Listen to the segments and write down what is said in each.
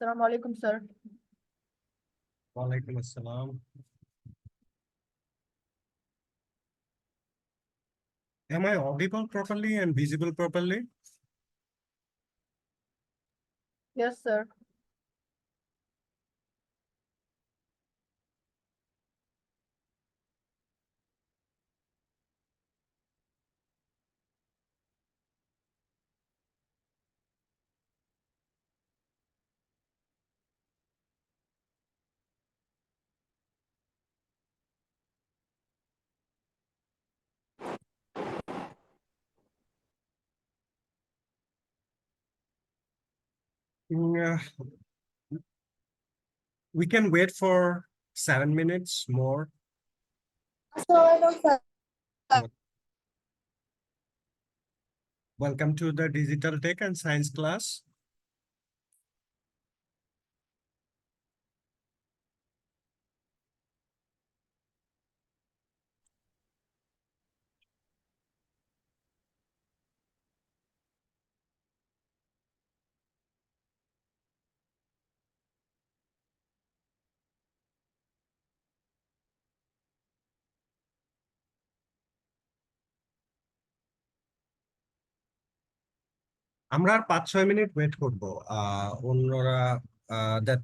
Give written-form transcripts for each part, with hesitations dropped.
Assalamu alaikum, sir. Walaikum assalam. Am I audible properly and visible properly? Yes, sir. Mm, uh, we can wait for 7 minutes more. Assalamualaikum, sir. Wel- Welcome to the Digital Tech and Science class. আমরা আর 5-6 minute wait করব অন্যরা that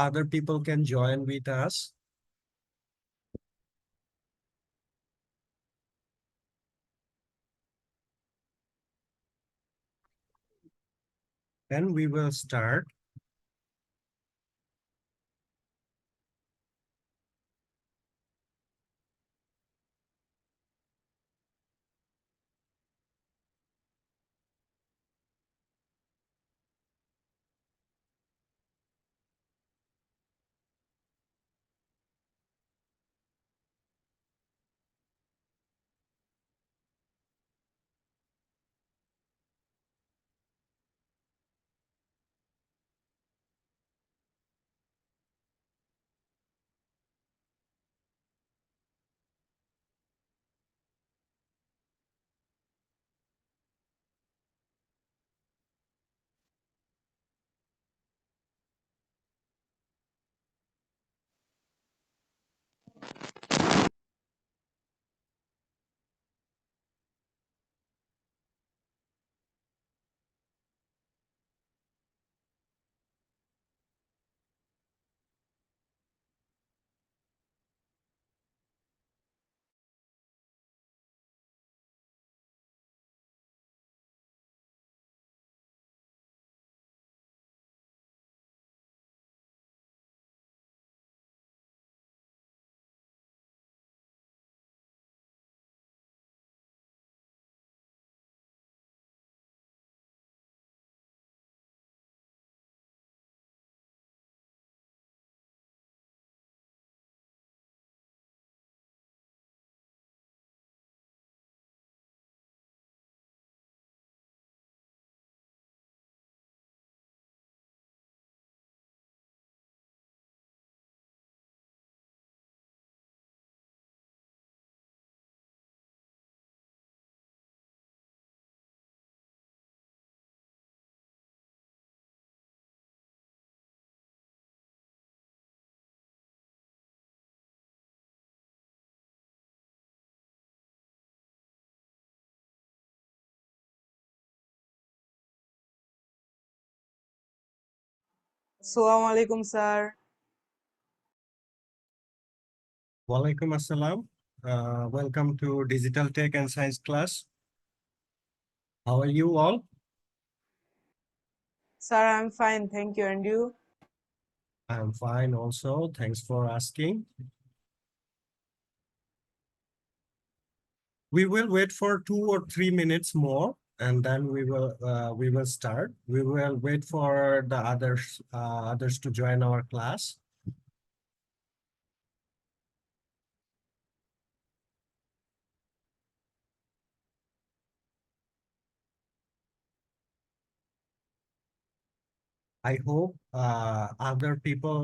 other people can join with us. Then we will start. আসসালামু আলাইকুম sir. Walaikum assalam. Welcome to Digital Tech and Science class. How are you all? Sir I am fine, thank you, and you? I'm fine also. Thanks for asking. We will wait for 2 or 3 minutes more, and then we will start. We will wait for the others to join our class. I hope other people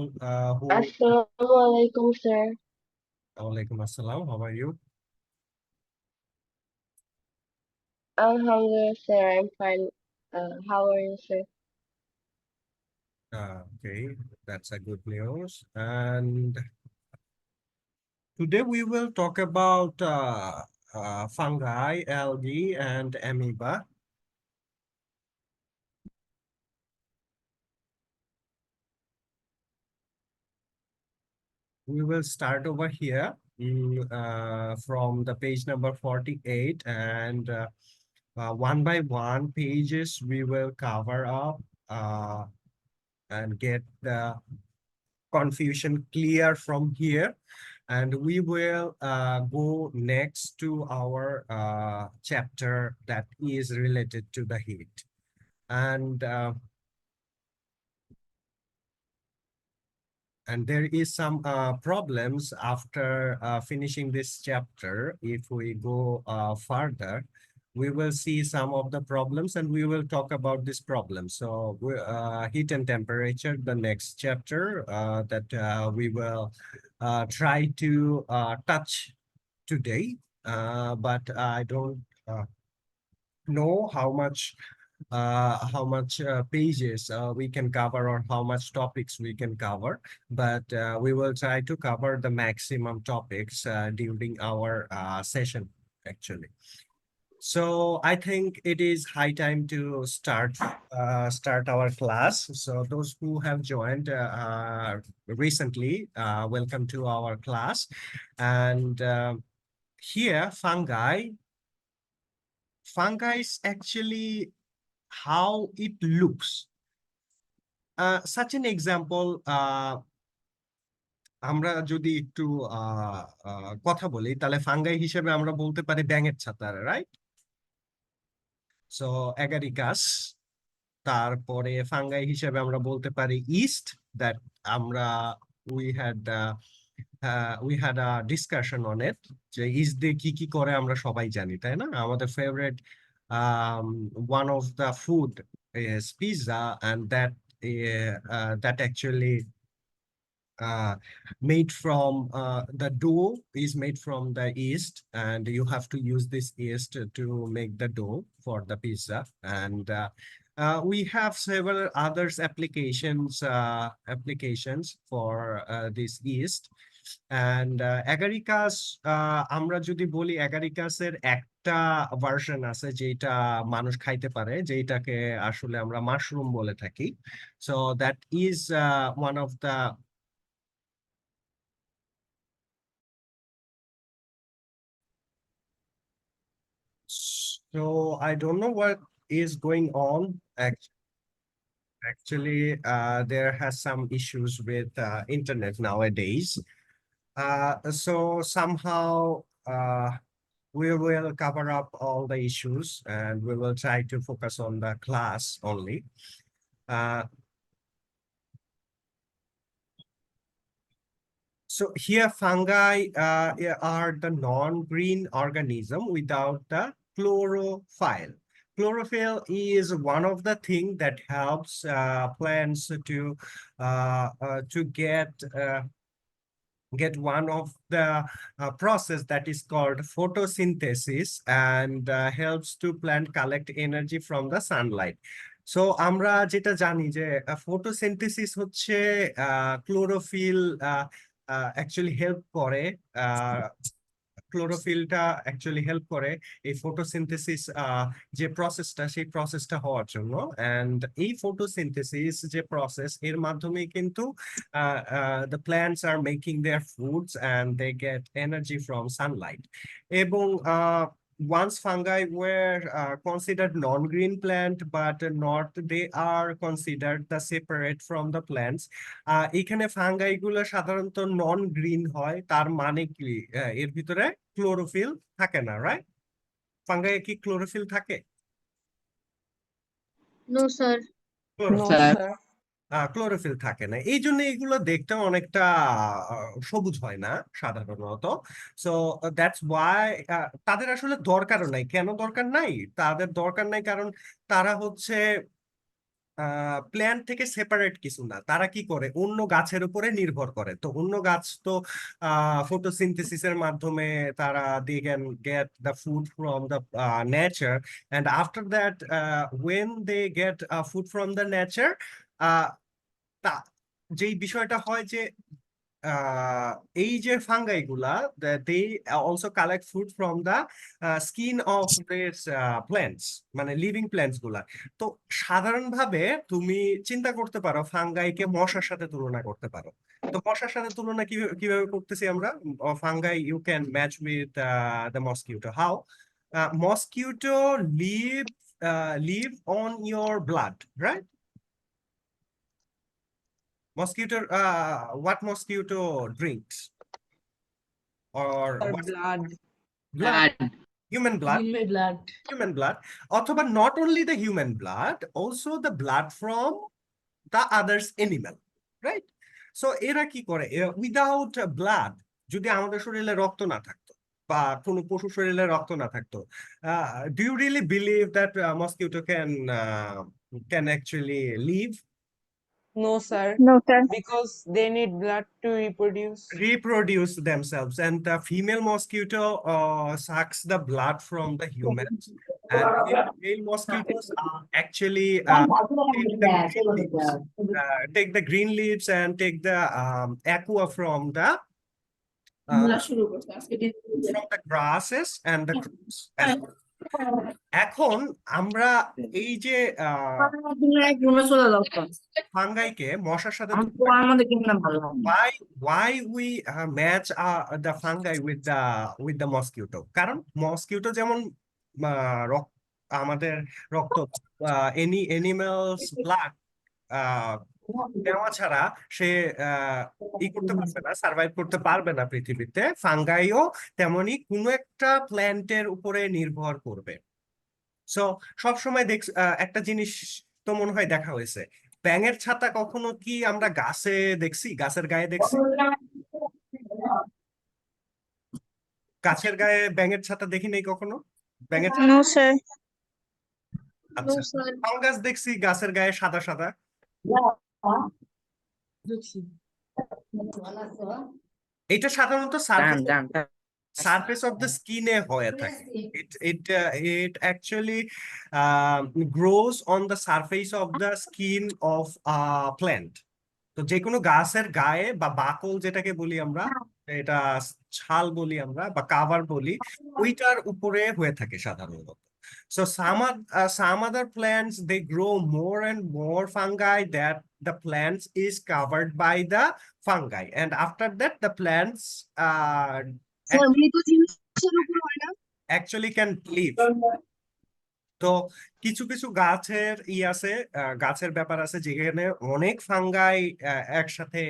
who. Assalamu alaikum, sir. Walaikum assalam. How are you? Alhamdulillah, sir. I'm fine. How are you, sir? Okay, that's a good news. And today we will talk about fungi, algae, and amoeba. We will start over here from the page number 48, and one by one pages we will cover up and get the confusion clear from here. And we will go next to our chapter that is related to the heat. And there is some problems after finishing this chapter. If we go further, we will see some of the problems and we will talk about this problem. So heat and temperature, the next chapter that we will try to touch today. But I don't know how much pages we can cover or how much topics we can cover, but we will try to cover the maximum topics during our session actually. So I think it is high time to start our class. So those who have joined recently, welcome to our class. And here fungi is actually how it looks. Such an example, আমরা যদি একটু কথা বলি তাহলে fungi হিসেবে আমরা বলতে পারি ব্যাঙের ছাতা, রাইট? So agaricus. তারপরে ফাঙ্গাই হিসেবে আমরা বলতে পারি ইস্ট, দ্যাট আমরা we had a discussion on it, যে ইস্ট দিয়ে কি কি করে আমরা সবাই জানি, তাই না? আমাদের favourite one of the food is pizza, and that actually made from the dough is made from the yeast, and you have to use this yeast to make the dough for the pizza. And we have several others applications for this yeast. And agaricus, আমরা যদি বলি agaricus-এর একটা version আছে যেটা মানুষ খাইতে পারে, যেটাকে আসলে আমরা মাশরুম বলে থাকি. So that is one of the So I don't know what is going on. Actually, there has some issues with internet nowadays. So somehow we will cover up all the issues and we will try to focus on the class only. So here fungi are the non-green organism without the chlorophyll. Chlorophyll is one of the things that helps plants to get one of the process that is called photosynthesis, and helps to plant collect energy from the sunlight. So আমরা যেটা জানি যে photosynthesis হচ্ছে chlorophyll actually help করে ক্লোরোফিলটা actually help করে এই photosynthesis যে প্রসেসটা, সেই প্রসেসটা হওয়ার জন্য। এন্ড এই ফটোসিনথেসিস যে প্রসেস, এর মাধ্যমে কিন্তু the plants are making their foods and they get energy from sunlight. এবং once fungi were considered non-green plant, but not they are considered the separate from the plants. এখানে fungi গুলো সাধারণত নন green হয়, তার মানে কি এর ভিতরে ক্লোরোফিল থাকে না, রাইট? ফাঙ্গাই কি ক্লোরোফিল থাকে? No, sir. No, Sir. sir. Chlorophyll থাকে না, এই জন্য এগুলো দেখতে অনেকটা সবুজ হয় না সাধারণত। সো দ্যাটস ওয়াই তাদের আসলে দরকারও নাই। কেন দরকার নাই? তাদের দরকার নাই কারণ তারা হচ্ছে প্ল্যান্ট থেকে সেপারেট কিছু না। তারা কি করে? অন্য গাছের উপরে নির্ভর করে। তো অন্য গাছ তো ফটোসিনথেসিসের মাধ্যমে তারা they can get the food from the nature, and after that when they get food from the nature, তা যেই বিষয়টা হয় যে এই যে ফাঙ্গাই গুলা they also collect food from the skin of this plants, মানে লিভিং প্ল্যান্টস গুলা। তো সাধারণভাবে তুমি চিন্তা করতে পারো ফাঙ্গাইকে মশার সাথে তুলনা করতে পারো। তো মশার সাথে তুলনা কিভাবে কিভাবে করতেছি আমরা? Fungi you can match with the mosquito. How? Mosquito live live on your blood, right? Mosquito, what mosquito drinks? Or Sir, what blood. blood? Human blood, Human blood. human blood. অথবা not only the human blood, also the blood from the others animal, right? So এরা কি করে? Without blood, যদি আমাদের শরীরে রক্ত না থাকতো বা কোনো পশু শরীরে রক্ত না থাকতো, do you really believe that mosquito can actually live? No, sir. No, sir. Because they need blood to reproduce. Reproduce themselves, and the female mosquito sucks the blood from the humans, and male mosquitoes actually take the green leaves and take the aqua from the grasses and the crops as well. এখন আমরা এই যে ফাঙ্গাইকে মশার সাথে why we match the fungi with the mosquito? কারণ mosquito যেমন আমাদের রক্ত এনি এনিম্যালস ব্লাড নেওয়া ছাড়া সে ই করতে পারবে না, সার্ভাইভ করতে পারবে না পৃথিবীতে। ফাঙ্গাইও তেমনি কোনো একটা প্ল্যান্টের উপরে নির্ভর করবে। সো সবসময় একটা জিনিস তো মনে হয় দেখা হয়েছে, ব্যাঙের ছাতা কখনো কি আমরা গাছে দেখছি, গাছের গায়ে দেখছি? গাছের গায়ে ব্যাঙের ছাতা দেখি নাই কখনো। ব্যাঙের ছাতা, No, sir. আচ্ছা, ফাঙ্গাস দেখছি গাছের গায়ে সাদা সাদা। এটা সাধারণত সারফেস অফ দ্য স্কিনে হয়ে থাকে। It actually grows on the surface of the skin of a plant. তো যে কোনো গাছের গায়ে বা বাকল যেটাকে বলি আমরা, এটা ছাল বলি আমরা বা কাভার বলি, ওইটার উপরে হয়ে থাকে সাধারণত। So some other plants, they grow more and more fungi that the plants is covered by the fungi, and after that the plants actually can live. তো কিছু কিছু গাছের আছে, গাছের ব্যাপার আছে যেখানে অনেক ফাঙ্গাই একসাথে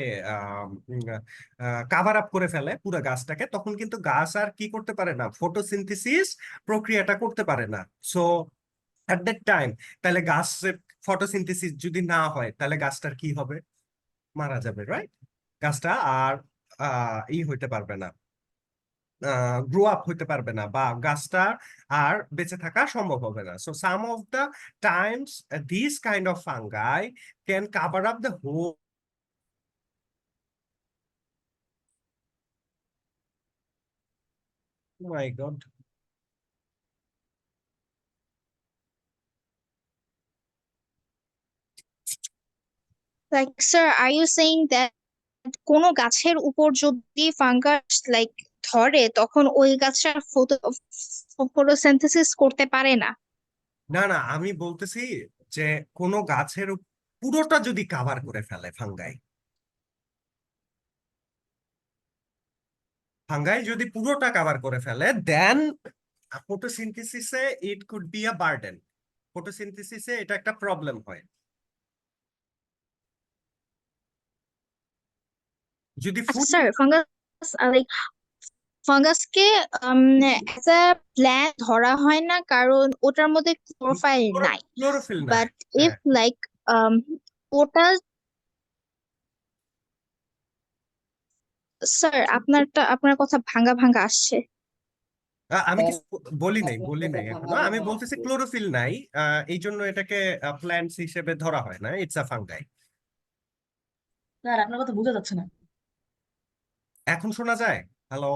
কাভার আপ করে ফেলে পুরো গাছটাকে, তখন কিন্তু গাছ আর কি করতে পারে না, ফটোসিনথেসিস প্রক্রিয়াটা করতে পারে না। সো এট দ্যাট টাইম তাহলে গাছের ফটোসিনথেসিস যদি না হয় তাহলে গাছটার কি হবে? মারা যাবে, রাইট? গাছটা আর হইতে পারবে না, গ্রো আপ হইতে পারবে না, বা গাছটা আর বেঁচে থাকা সম্ভব হবে না। So some of the times this kind of fungi can cover up the hole. My god, Like, sir, are you saying that কোনো গাছের উপর যদি ফাঙ্গাস লাইক ধরে তখন ওই গাছটা ফটোসিনথেসিস করতে পারে না? না না, আমি বলতেছি যে কোনো গাছের পুরোটা যদি কাভার করে ফেলে ফাঙ্গাই, ফাঙ্গাই যদি পুরোটা কাভার করে ফেলে, দেন ফটোসিনথেসিসে it could be a burden. ফটোসিনথেসিসে এটা একটা প্রবলেম হয়। যদি স্যার, ফাঙ্গাসকে অ্যাজ আ প্ল্যান্ট ধরা হয় না কারণ ওটার মধ্যে ক্লোরোফাইল নাই, ক্লোরোফিল নাই, বাট ইফ লাইক ওটা, স্যার আপনার কথা ভাঙা ভাঙা আসছে। আমি কিছু বলি নাই এখনো। আমি বলতেছি ক্লোরোফিল নাই, এই জন্য এটাকে প্ল্যান্টস হিসেবে ধরা হয় না, ইটস আ ফাঙ্গাই। স্যার, আপনার কথা বোঝা যাচ্ছে না। এখন শোনা যায়? Hello,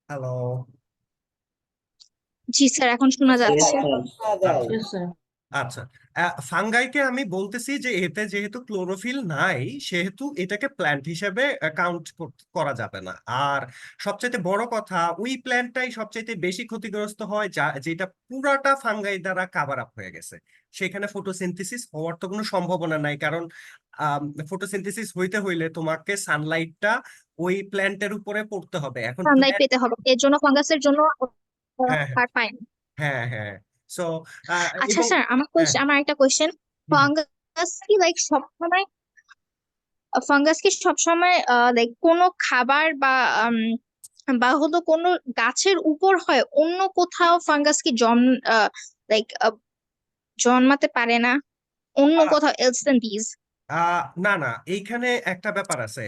hello. জি স্যার, এখন শোনা যাচ্ছে। Yes, sir. আচ্ছা, ফাঙ্গাইকে আমি বলতেছি যে এতে যেহেতু ক্লোরোফিল নাই, সেহেতু এটাকে প্ল্যান্ট হিসেবে কাউন্ট করা যাবে না। আর সবচাইতে বড় কথা, ওই প্ল্যান্টটাই সবচাইতে বেশি ক্ষতিগ্রস্ত হয়, যেটা পুরাটা ফাঙ্গাই দ্বারা কাভার আপ হয়ে গেছে। সেখানে ফটোসিনথেসিস হওয়ার তো কোনো সম্ভাবনা নাই, কারণ ফটোসিনথেসিস হইতে হইলে তোমাকে সানলাইটটা ওই প্ল্যান্টের উপরে পড়তে হবে। এখন সানলাইট পেতে হবে, এর জন্য ফাঙ্গাসের জন্য হ্যাঁ, আর পায় না। হ্যাঁ, হ্যাঁ। সো আচ্ছা এবং স্যার, হ্যাঁ, আমার একটা কোয়েশ্চেন, হুম, হুম। ফাঙ্গাস কি লাইক সবসময় লাইক কোনো খাবার বা হলো কোনো গাছের উপর হয়, অন্য কোথাও ফাঙ্গাস কি লাইক জন্মাতে পারে না, অন্য আহ, কোথাও এলস দেন দিস? না, না, এইখানে একটা ব্যাপার আছে।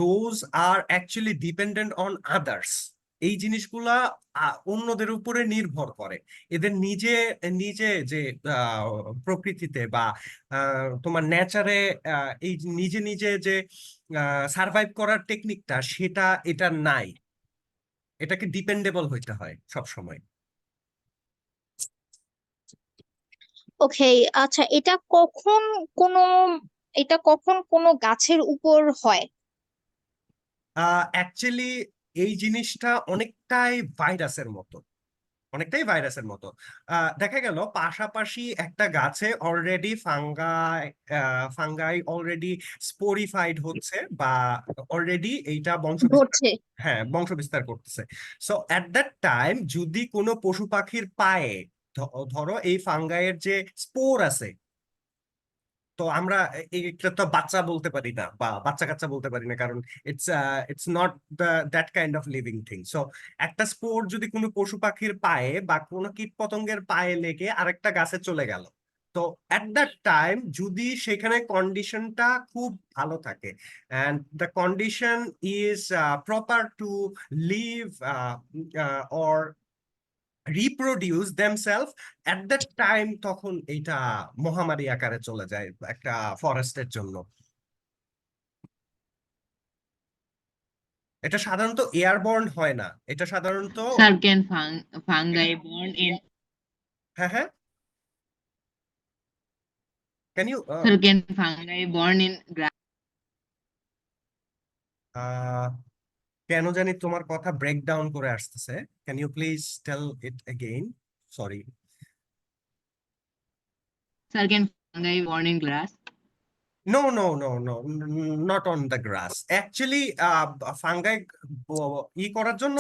Those are actually dependent on others. এই জিনিসগুলা অন্যদের উপরে নির্ভর করে। এদের নিজে নিজে যে আহ, প্রকৃতিতে বা তোমার নেচারে এই নিজে নিজে যে সার্ভাইভ করার টেকনিকটা, সেটা এটা নাই। এটাকে ডিপেন্ডেবল হইতে হয় সব সময়। ওকে, আচ্ছা, কোনো কখন কোনো গাছের উপর হয়? অ্যাকচুয়ালি এই জিনিসটা অনেকটাই ভাইরাসের মতো। দেখা গেল পাশাপাশি একটা গাছে অলরেডি ফাঙ্গাই অলরেডি স্পোরিফাইড হচ্ছে, বা অলরেডি এইটা বংশবিস্তার, ঘটছে। হ্যাঁ, বংশবিস্তার করতেছে। সো এট দ্যাট টাইম যদি কোনো পশু পাখির পায়ে, ধরো এই ফাঙ্গাইয়ের যে স্পোর আছে, তো আমরা এটা তো বাচ্চা বলতে পারি না বা বাচ্চা কাচ্চা বলতে পারি না, কারণ it's it's not that kind of living thing. So একটা স্পোর যদি কোনো পশু পাখির পায়ে বা কোনো কীট পতঙ্গের পায়ে লেগে আরেকটা গাছে চলে গেল, তো এট দ্যাট টাইম যদি সেখানে কন্ডিশনটা খুব ভালো থাকে, and the condition is proper to live or reproduce themselves, at that time তখন এটা মহামারী আকারে চলে যায় একটা ফরেস্টের জন্য। এটা সাধারণত এয়ারবর্ন হয় না, এটা সাধারণত, Sir, can fungi born in হ্যাঁ, হ্যাঁ, can you, Sir, can fungi born in grass? কেন জানি তোমার কথা ব্রেক ডাউন করে আসতেছে। Can you please tell it again? Sorry. Sir, can fungi born in grass? No, no, no, no, not on the grass. Actually, fungi করার জন্য,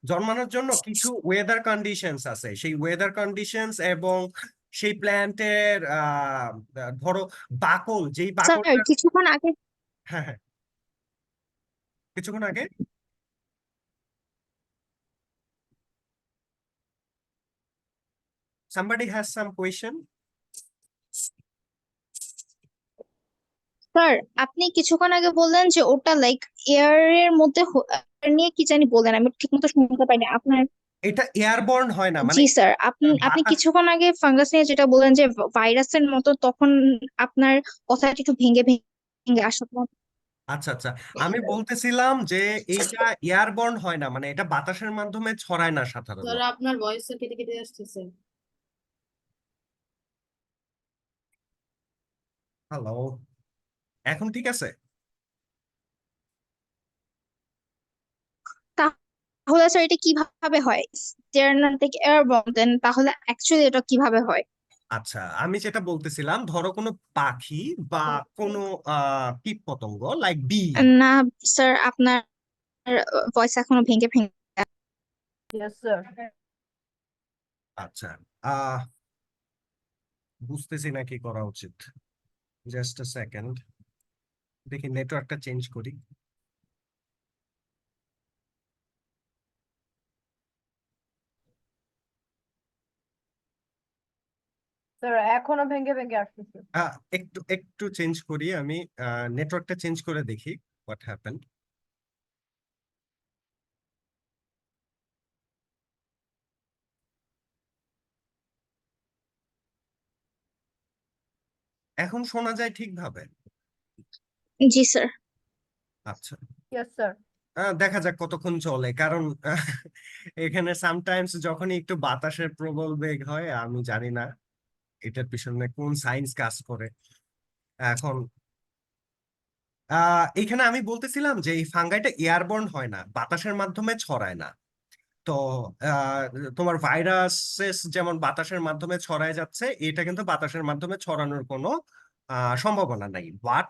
জন্মানোর জন্য কিছু ওয়েদার কন্ডিশনস আছে। সেই ওয়েদার কন্ডিশনস এবং সেই প্ল্যান্টের ধরো বাকল, যেই স্যার, বাকলটা, কিছুক্ষণ আগে হ্যাঁ, হ্যাঁ, কিছুক্ষণ আগে somebody has some question. Sir, আপনি কিছুক্ষণ আগে বললেন যে ওটা লাইক এয়ার এর মধ্যে air নিয়ে কি জানি বললেন, আমি ঠিক মতো শুনতে পাইনি আপনার। এটা এয়ারবর্ন হয় না, মানে জি স্যার, আপনি বাতাস। কিছুক্ষণ আগে ফাঙ্গাস নিয়ে যেটা বললেন যে ভাইরাসের মতো, তখন আপনার কথাটা একটু ভেঙে ভেঙে আসলো। আচ্ছা, আচ্ছা, আমি বলতেছিলাম যে এইটা এয়ারবর্ন হয় না, মানে এটা বাতাসের মাধ্যমে ছড়ায় না সাধারণত। স্যার আপনার ভয়েসটা কেটে কেটে আসতেছে। হ্যালো, এখন ঠিক আছে? তাহলে স্যার এটা কিভাবে হয়? থেকে এয়ারবর্ন, দেন তাহলে অ্যাকচুয়ালি এটা কিভাবে হয়? আচ্ছা, আমি যেটা বলতেছিলাম, ধরো কোনো পাখি বা কোনো কীট পতঙ্গ লাইক বি। না স্যার, আপনার ভয়েস এখনো ভেঙে ভেঙে। Yes sir. আচ্ছা, বুঝতেছি না কি করা উচিত। জাস্ট আ সেকেন্ড, দেখি নেটওয়ার্কটা চেঞ্জ করি। স্যার এখনো ভেঙে ভেঙে আসতেছে। একটু একটু চেঞ্জ করি আমি, নেটওয়ার্কটা চেঞ্জ করে দেখি হোয়াট হ্যাপেন্ড। এখন শোনা যায় ঠিকভাবে? জি স্যার। আচ্ছা, ইয়েস স্যার। দেখা যাক কতক্ষণ চলে, কারণ এখানে সামটাইমস যখনই একটু বাতাসের প্রবল বেগ হয়, আমি জানি না এটার পিছনে কোন সায়েন্স কাজ করে। এখন এখানে আমি বলতেছিলাম যে এই ফাঙ্গাইটা এয়ারবর্ন হয় না, বাতাসের মাধ্যমে ছড়ায় না। তো আহ, তোমার ভাইরাসেস যেমন বাতাসের মাধ্যমে ছড়ায় যাচ্ছে, এটা কিন্তু বাতাসের মাধ্যমে ছড়ানোর কোনো সম্ভাবনা নাই। বাট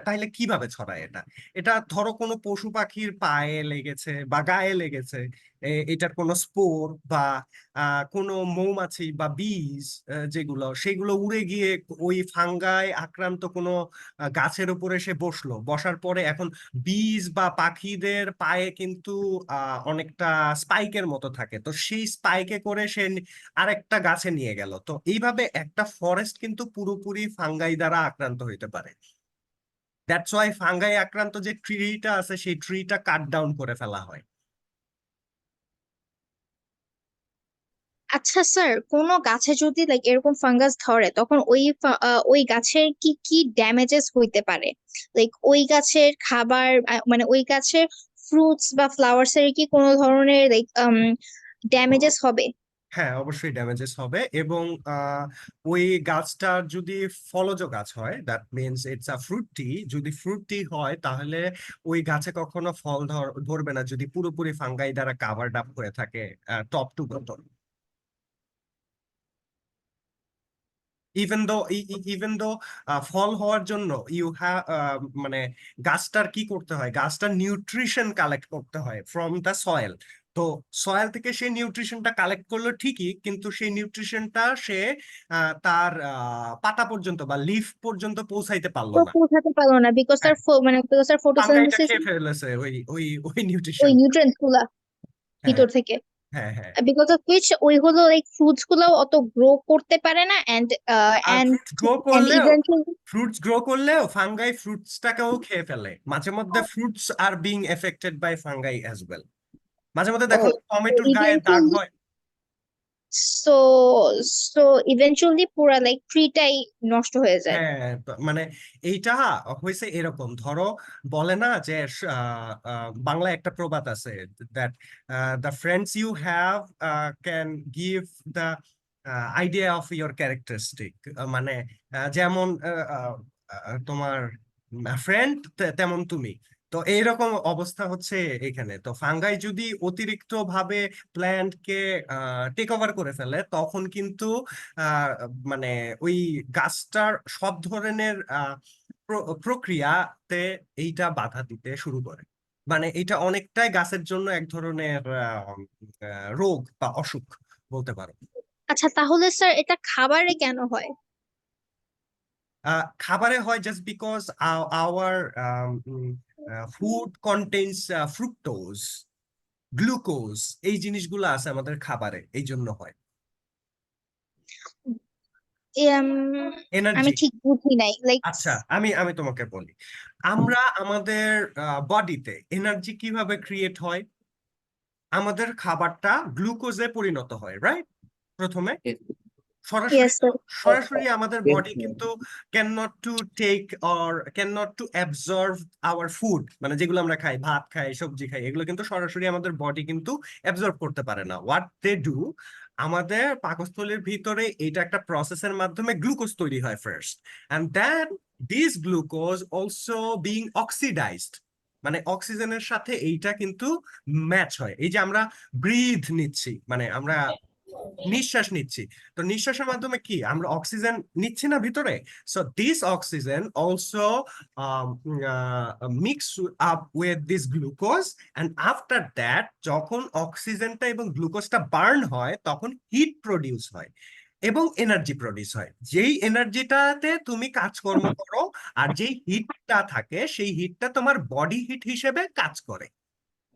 তাইলে কিভাবে ছড়ায় এটা? এটা ধরো কোনো পশু পাখির পায়ে লেগেছে বা গায়ে লেগেছে, এটার কোনো স্পোর বা কোনো মৌমাছি বা বীজ, যেগুলো সেগুলো উড়ে গিয়ে ওই ফাঙ্গাই আক্রান্ত কোনো গাছের উপরে এসে বসলো, বসার পরে এখন বীজ বা পাখিদের পায়ে কিন্তু অনেকটা স্পাইকের মতো থাকে, তো সেই স্পাইকে করে সে আরেকটা গাছে নিয়ে গেল। তো এইভাবে একটা ফরেস্ট কিন্তু পুরোপুরি ফাঙ্গাই দ্বারা আক্রান্ত হইতে পারে। দ্যাটস ওয়াই ফাঙ্গাই আক্রান্ত যে ট্রিটা আছে সেই ট্রিটা কাট ডাউন করে ফেলা হয়। আচ্ছা স্যার, কোনো গাছে যদি লাইক এরকম ফাঙ্গাস ধরে তখন ওই গাছের কি কি ড্যামেজেস হইতে পারে? লাইক ওই গাছের খাবার মানে ওই গাছের ফ্রুটস বা ফ্লাওয়ার্স এর কি কোনো ধরনের লাইক ড্যামেজেস হবে? হ্যাঁ, অবশ্যই ড্যামেজেস হবে। এবং ওই গাছটার যদি ফলজ গাছ হয়, that means it's a fruit tree, যদি ফ্রুট ট্রি হয় তাহলে ওই গাছে কখনো ফল ধরবে না যদি পুরোপুরি ফাঙ্গাই দ্বারা কাভার্ড আপ হয়ে থাকে top to bottom. Even though ফল হওয়ার জন্য ইউ হ্যাভ মানে গাছটার কি করতে হয়, গাছটার নিউট্রিশন কালেক্ট করতে হয় ফ্রম দ্য সয়েল। তো সয়েল থেকে সেই নিউট্রিশনটা কালেক্ট করলো ঠিকই, কিন্তু সেই নিউট্রিশনটা সে তার পাতা পর্যন্ত বা লিফ পর্যন্ত পৌঁছাইতে পারলো তো না। পৌঁছাতে পারলো না বিকজ হ্যাঁ, বিকজ তার ফাঙ্গাইটা ফটোসিনথেসিস, খেয়ে ফেলেছে ওই ওই ওই ওই নিউট্রিশন। নিউট্রিয়েন্টস গুলা হ্যাঁ, ভিতর থেকে, হ্যাঁ, হ্যাঁ। বিকজ অফ হুইচ ওই হলো লাইক ফ্রুটস গুলাও অত গ্রো করতে পারে না এন্ড আর এন্ড ফ্রুটস গ্রো এন্ড করলেও ইভেন্টুয়ালি ফাঙ্গাই ফ্রুটসটাকেও খেয়ে ফেলে। মাঝে মধ্যে fruits are being affected by fungi as well. মাঝে মধ্যে দেখো টমেটোর গায়ে দাগ ইভেন্টুয়ালি হয়। সো সো ইভেন্টুয়ালি পুরা লাইক ট্রিটাই নষ্ট হয়ে যায়। হ্যাঁ, মানে এইটা হয়েছে এরকম, ধরো বলে না যে বাংলায় একটা প্রবাদ আছে, that the friends you have can give the idea of your characteristic. মানে যেমন তোমার ফ্রেন্ড তেমন তুমি। তো এইরকম অবস্থা হচ্ছে এখানে। তো ফাঙ্গাই যদি অতিরিক্ত ভাবে প্ল্যান্টকে টেক ওভার করে ফেলে তখন কিন্তু আহ, মানে ওই গাছটার সব ধরনের প্রক্রিয়াতে এইটা বাধা দিতে শুরু করে। মানে এটা অনেকটাই গাছের জন্য এক ধরনের রোগ বা অসুখ বলতে পারো। আচ্ছা তাহলে স্যার এটা খাবারে কেন হয়? খাবারে হয় just because our food contains fructose, glucose, এই জিনিসগুলো আছে আমাদের খাবারে, এই জন্য হয়। এম, আমি এনার্জি। ঠিক বুঝি নাই লাইক। আচ্ছা, আমি আমি তোমাকে বলি, আমরা আমাদের বডিতে এনার্জি কিভাবে ক্রিয়েট হয়। আমাদের খাবারটা গ্লুকোজে পরিণত হয়, রাইট? প্রথমে সরাসরি ইয়েস স্যার। সরাসরি আমাদের বডি কিন্তু can not to take or can not to absorb our food, মানে যেগুলো আমরা খাই, ভাত খাই, সবজি খাই, এগুলো কিন্তু সরাসরি আমাদের বডি কিন্তু অ্যাবজর্ভ করতে পারে না। হোয়াট দে ডু, আমাদের পাকস্থলীর ভিতরে এটা একটা প্রসেসের মাধ্যমে গ্লুকোজ তৈরি হয় first, and then this glucose also being oxidised, মানে অক্সিজেনের সাথে এইটা কিন্তু ম্যাচ হয়। এই যে আমরা ব্রিথ নিচ্ছি, মানে আমরা নিঃশ্বাস নিচ্ছি, তো নিঃশ্বাসের মাধ্যমে কি আমরা অক্সিজেন নিচ্ছি না ভিতরে। So this oxygen also mix up with this glucose, and after that যখন অক্সিজেনটা এবং গ্লুকোজটা বার্ন হয় তখন হিট প্রডিউস হয় এবং এনার্জি প্রডিউস হয়। যেই এনার্জিটাতে তুমি কাজকর্ম করো, আর যেই হিটটা থাকে সেই হিটটা তোমার বডি হিট হিসেবে কাজ করে।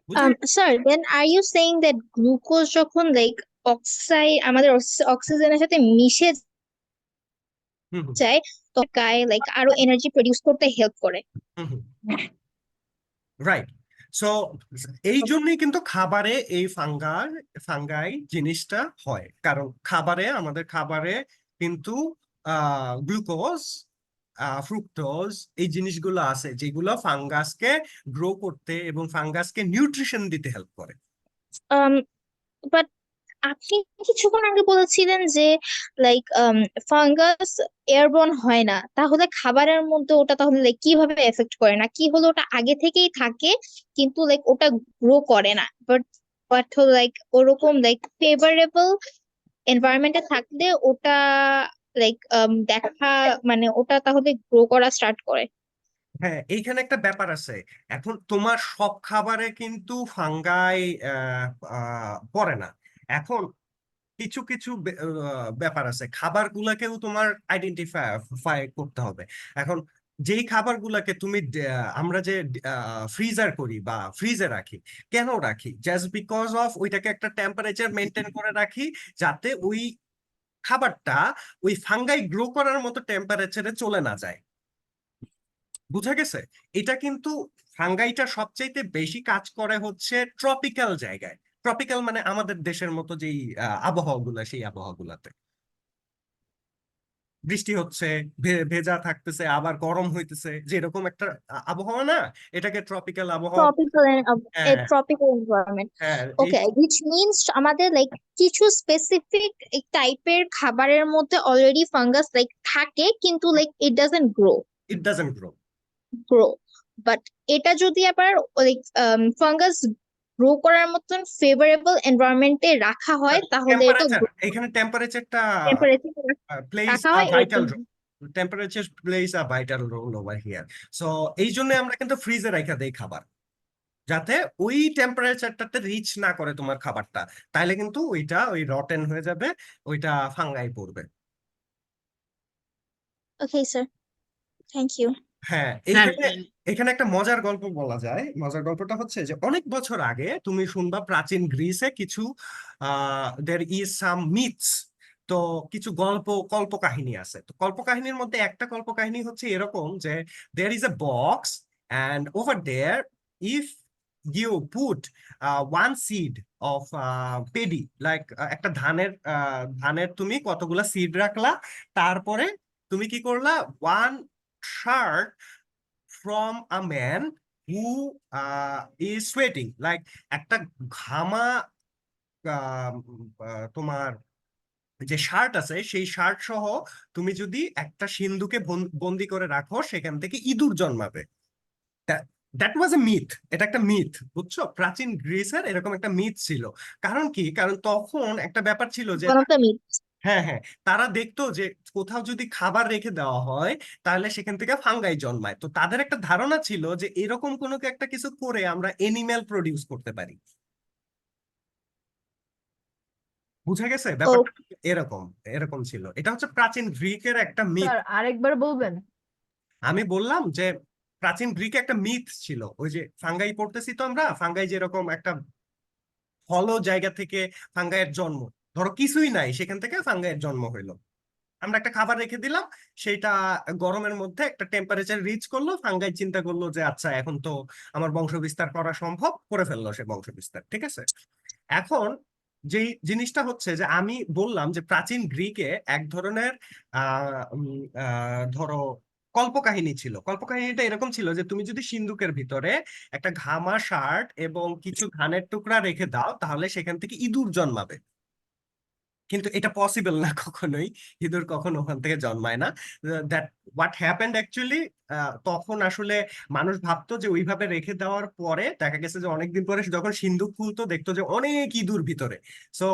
বুঝলে? Sir then are you saying that glucose যখন লাইক আমাদের অক্সিজেনের সাথে মিশে হুম, হুম, যায় তো গায়ে লাইক আরো এনার্জি প্রডিউস করতে হেল্প করে। হুম, হুম। রাইট। সো এই জন্যই কিন্তু খাবারে এই ফাঙ্গাই জিনিসটা হয়, কারণ আমাদের খাবারে কিন্তু গ্লুকোজ, ফ্রুক্টোজ, এই জিনিসগুলো আছে যেগুলো ফাঙ্গাসকে গ্রো করতে এবং ফাঙ্গাসকে নিউট্রিশন দিতে হেল্প করে। বাট আপনি কিছুক্ষণ আগে বলেছিলেন যে লাইক ফাঙ্গাস এয়ারবর্ন হয় না, তাহলে খাবারের মধ্যে ওটা তাহলে লাইক কিভাবে এফেক্ট করে না, কি হলো ওটা আগে থেকেই থাকে কিন্তু লাইক ওটা গ্রো করে না, বাট লাইক ওরকম লাইক ফেভারেবল এনভায়রনমেন্টে থাকলে ওটা লাইক দেখা মানে ওটা তাহলে গ্রো করা স্টার্ট করে। হ্যাঁ, এইখানে একটা ব্যাপার আছে। এখন তোমার সব খাবারে কিন্তু ফাঙ্গাই পড়ে না। এখন কিছু কিছু ব্যাপার আছে, খাবারগুলাকেও তোমার আইডেন্টিফাই করতে হবে। এখন যেই খাবারগুলাকে তুমি আমরা যে ফ্রিজার করি বা ফ্রিজে রাখি, কেন রাখি? জাস্ট বিকজ অফ ওইটাকে একটা টেম্পারেচার মেনটেন করে রাখি, যাতে ওই খাবারটা ওই ফাঙ্গাই গ্রো করার মতো টেম্পারেচারে চলে না যায়। বুঝা গেছে? এটা কিন্তু ফাঙ্গাইটা সবচাইতে বেশি কাজ করে হচ্ছে ট্রপিক্যাল জায়গায়। ট্রপিক্যাল মানে আমাদের দেশের মতো যেই আবহাওয়াগুলা, সেই আবহাওয়াগুলাতে বৃষ্টি হচ্ছে, ভেজা থাকতেছে, আবার গরম হইতেছে, যেরকম একটা আবহাওয়া না, এটাকে ট্রপিক্যাল আবহাওয়া। হ্যাঁ, ট্রপিক্যাল এনভায়রনমেন্ট। হ্যাঁ, ওকে, হুইচ মিনস আমাদের লাইক কিছু স্পেসিফিক টাইপের খাবারের মধ্যে অলরেডি ফাঙ্গাস লাইক থাকে কিন্তু like it doesn't it doesn't grow, but এটা যদি আবার লাইক ফাঙ্গাস গ্রো করার মতন ফেভারেবল এনভায়রনমেন্টে রাখা হয় তাহলে এটা টেম্পারেচার, এখানে টেম্পারেচারটা টেম্পারেচার plays রাখা a হয় vital role. Temperature plays a vital role over here. So এই জন্য আমরা কিন্তু ফ্রিজে রাখা দেই খাবার, যাতে ওই টেম্পারেচারটাতে রিচ না করে তোমার খাবারটা, তাইলে কিন্তু ওইটা ওই রটেন হয়ে যাবে, ওইটা ফাঙ্গাই পড়বে। Okay sir, thank you. হ্যাঁ, স্যার এখানে একটা মজার গল্প বলা যায়। মজার গল্পটা হচ্ছে যে অনেক বছর আগে তুমি শুনবা প্রাচীন গ্রিসে কিছু দের ইজ সাম মিথস। তো কিছু কল্পকাহিনী আছে। তো কল্পকাহিনীর মধ্যে একটা কল্পকাহিনী হচ্ছে এরকম যে there is a box and over there if you put one seed of paddy like একটা ধানের তুমি কতগুলা সিড রাখলা, তারপরে তুমি কি করলা, one shirt from a man who is sweating like একটা ঘামা তোমার যে শার্ট আছে, সেই শার্ট সহ তুমি যদি একটা সিন্ধুকে বন্দি করে রাখো, সেখান থেকে ইঁদুর জন্মাবে। That was a myth. এটা একটা মিথ, বুঝছো? প্রাচীন গ্রিসের এরকম একটা মিথ ছিল। কারণ কি? কারণ তখন একটা ব্যাপার ছিল যে ওয়ান অফ দ্য মিথ। হ্যাঁ, হ্যাঁ, তারা দেখতো যে কোথাও যদি খাবার রেখে দেওয়া হয়, তাহলে সেখান থেকে ফাঙ্গাই জন্মায়। তো তাদের একটা ধারণা ছিল যে এরকম কোনো একটা কিছু করে আমরা এনিম্যাল প্রডিউস করতে পারি। বুঝা গেছে ব্যাপারটা? এরকম এরকম ছিল। এটা হচ্ছে প্রাচীন গ্রিকের একটা মিথ। স্যার আরেকবার বলবেন? আমি বললাম যে প্রাচীন গ্রিকে একটা মিথ ছিল, ওই যে ফাঙ্গাই পড়তেছি তো আমরা, ফাঙ্গাই যেরকম একটা হলো জায়গা থেকে ফাঙ্গাইয়ের জন্ম, ধরো কিছুই নাই, সেখান থেকে ফাঙ্গাইয়ের জন্ম হইলো। আমরা একটা খাবার রেখে দিলাম, সেটা গরমের মধ্যে একটা টেম্পারেচার রিচ করলো, ফাঙ্গাই চিন্তা করলো যে আচ্ছা এখন তো আমার বংশ বিস্তার করা সম্ভব, করে ফেললো সে বংশ বিস্তার। ঠিক আছে? এখন যেই জিনিসটা হচ্ছে যে আমি বললাম যে প্রাচীন গ্রিকে এক ধরনের ধরো কল্পকাহিনী ছিল। কল্পকাহিনীটা এরকম ছিল যে তুমি যদি সিন্ধুকের ভিতরে একটা ঘামা শার্ট এবং কিছু ধানের টুকরা রেখে দাও, তাহলে সেখান থেকে ইঁদুর জন্মাবে। কিন্তু এটা পসিবল না কখনোই, ইঁদুর কখনো ওখান থেকে জন্মায় না। দ্যাট হোয়াট হ্যাপেন্ড অ্যাকচুয়ালি, তখন আসলে মানুষ ভাবতো যে ওইভাবে রেখে দেওয়ার পরে দেখা গেছে যে অনেকদিন পরে যখন সিন্ধুক খুলতো, দেখতো যে অনেক ইঁদুর ভিতরে। সো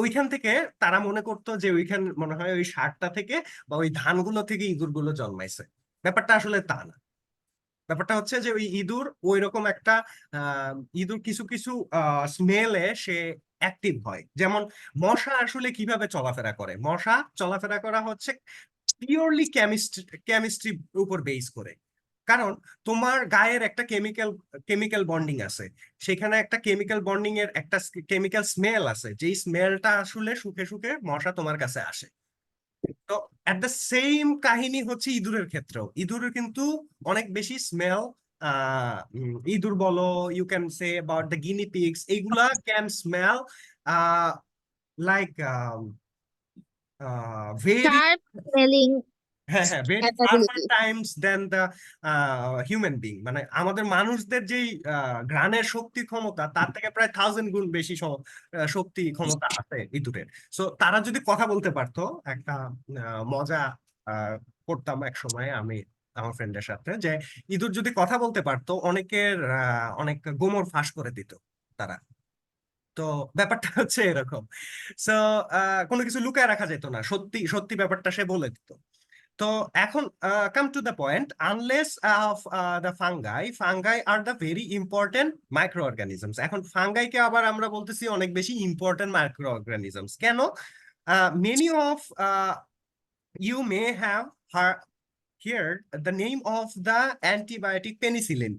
ওইখান থেকে তারা মনে করতো যে ওইখান মনে হয় ওই সারটা থেকে বা ওই ধানগুলো থেকে ইঁদুরগুলো জন্মাইছে। ব্যাপারটা আসলে তা না। ব্যাপারটা হচ্ছে যে ওই ইঁদুর ওই রকম একটা ইঁদুর কিছু কিছু স্মেলে সে অ্যাক্টিভ হয়। যেমন মশা আসলে কিভাবে চলাফেরা করে, মশা চলাফেরা করা হচ্ছে পিওরলি কেমিস্ট্রি উপর বেস করে। কারণ তোমার গায়ের একটা কেমিক্যাল বন্ডিং আছে, সেখানে একটা কেমিক্যাল বন্ডিং এর একটা কেমিক্যাল স্মেল আছে, যেই স্মেলটা আসলে শুকে শুকে মশা তোমার কাছে আসে। তো এট দ্য সেম কাহিনী হচ্ছে ইঁদুরের ক্ষেত্রেও। ইঁদুরের কিন্তু অনেক বেশি স্মেল, ইঁদুর বলো, you can say about the guinea pigs, এইগুলা can smell like very sharp smelling হ্যাঁ হ্যাঁ very far more capability. times than the human being, মানে আমাদের মানুষদের যেই ঘ্রাণের শক্তি ক্ষমতা তার থেকে প্রায় 1000 গুণ বেশি শক্তি ক্ষমতা আছে ইঁদুরের। সো তারা যদি কথা বলতে পারতো, একটা মজা করতাম এক সময় আমি আমার ফ্রেন্ডের সাথে, যে ইঁদুর যদি কথা বলতে পারতো অনেকের অনেক গোমর ফাঁস করে দিত তারা। তো ব্যাপারটা হচ্ছে এরকম। সো কোনো কিছু লুকায় রাখা যেত না, সত্যি সত্যি ব্যাপারটা সে বলে দিত। তো এখন come to the point, unless of the fungi are the very important microorganisms. এখন ফাঙ্গাইকে আবার আমরা বলতেছি অনেক বেশি ইম্পর্টেন্ট মাইক্রো অর্গানিজমস। কেন? Many of you may have heard the name of the antibiotic penicillin.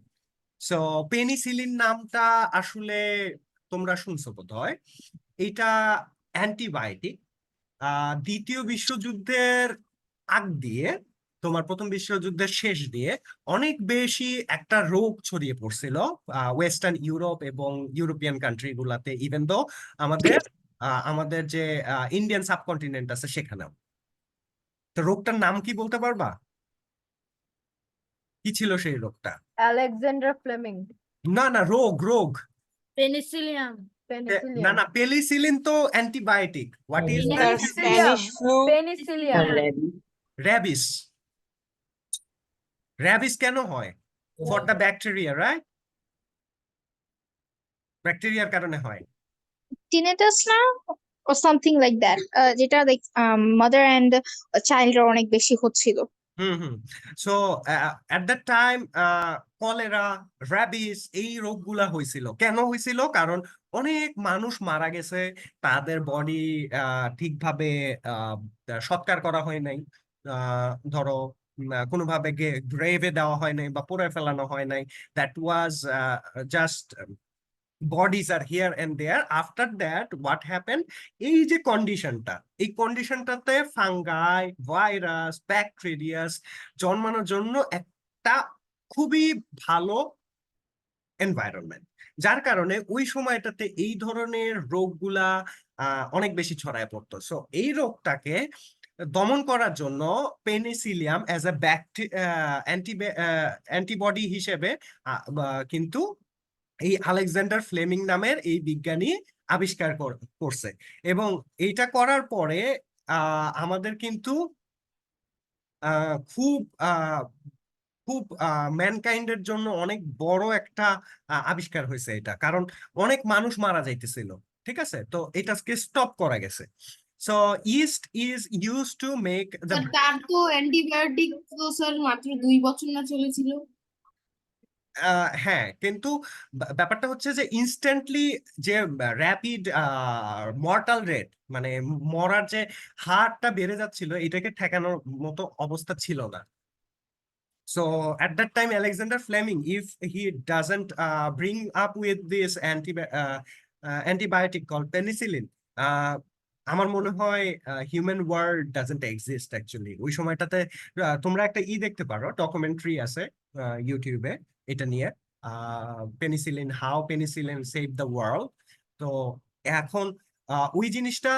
সো পেনিসিলিন নামটা আসলে তোমরা শুনছো বোধহয়। এটা অ্যান্টিবায়োটিক। দ্বিতীয় বিশ্বযুদ্ধের আগ দিয়ে, তোমার প্রথম বিশ্বযুদ্ধের শেষ দিয়ে অনেক বেশি একটা রোগ ছড়িয়ে পড়ছিল ওয়েস্টার্ন ইউরোপ এবং ইউরোপিয়ান কান্ট্রি গুলাতে, ইভেন দো আমাদের যে ইন্ডিয়ান সাবকন্টিনেন্ট আছে সেখানেও। তো রোগটার নাম কি বলতে পারবা? কি ছিল সেই রোগটা? Alexander Fleming. না না, রোগ রোগ। পেনিসিলিয়াম। না পেনিসিলিয়াম। না, পেনিসিলিন তো antibiotic. What is the Sir, Penicillium. Spanish flu. Penicillium. Rabies? Rabies কেন হয়? For the bacteria, right? ব্যাকটেরিয়ার কারণে হয়। tinnitus না or something like that, যেটা like mother and child এর অনেক বেশি হচ্ছিল। Hmm. So at that time cholera, rabies, এই রোগগুলা হয়েছিল। কেন হয়েছিল? কারণ অনেক মানুষ মারা গেছে, তাদের বডি ঠিকভাবে সৎকার করা হয় নাই, ধরো কোনোভাবে গ্রেভে দেওয়া হয় নাই বা পুড়ে ফেলানো হয় নাই। That was just bodies are here and there. After that what happened, এই যে কন্ডিশনটা, এই কন্ডিশনটাতে ফাঙ্গাই, ভাইরাস, ব্যাকটেরিয়াস জন্মানোর জন্য একটা খুবই ভালো এনভায়রনমেন্ট, যার কারণে ওই সময়টাতে এই ধরনের রোগগুলা অনেক বেশি ছড়ায় পড়তো। সো এই রোগটাকে দমন করার জন্য পেনিসিলিয়াম অ্যাজ এ অ্যান্টিবডি হিসেবে কিন্তু এই আলেকজান্ডার ফ্লেমিং নামের এই বিজ্ঞানী আবিষ্কার করছে। এবং এইটা করার পরে আমাদের কিন্তু খুব খুব ম্যানকাইন্ডের জন্য অনেক বড় একটা আবিষ্কার হয়েছে এটা, কারণ অনেক মানুষ মারা যাইতেছিল। ঠিক আছে, তো এটাকে স্টপ করা গেছে। So yeast is use to make the sir তার তো অ্যান্টিবায়োটিক তো স্যার মাত্র 2 বছর না চলেছিল। হ্যাঁ, কিন্তু ব্যাপারটা হচ্ছে যে ইনস্ট্যান্টলি যে র্যাপিড মর্টাল রেট, মানে মরার যে হারটা বেড়ে যাচ্ছিল, এটাকে ঠেকানোর মতো অবস্থা ছিল না। So at that time, Alexander Fleming, if he doesn't bring up with this antibiotic called penicillin, আমার মনে হয় human world doesn't exist actually. ওই সময়টাতে তোমরা একটা দেখতে পারো, ডকুমেন্টারি আছে ইউটিউবে এটা নিয়ে, penicillin, how penicillin save the world. তো এখন ওই জিনিসটা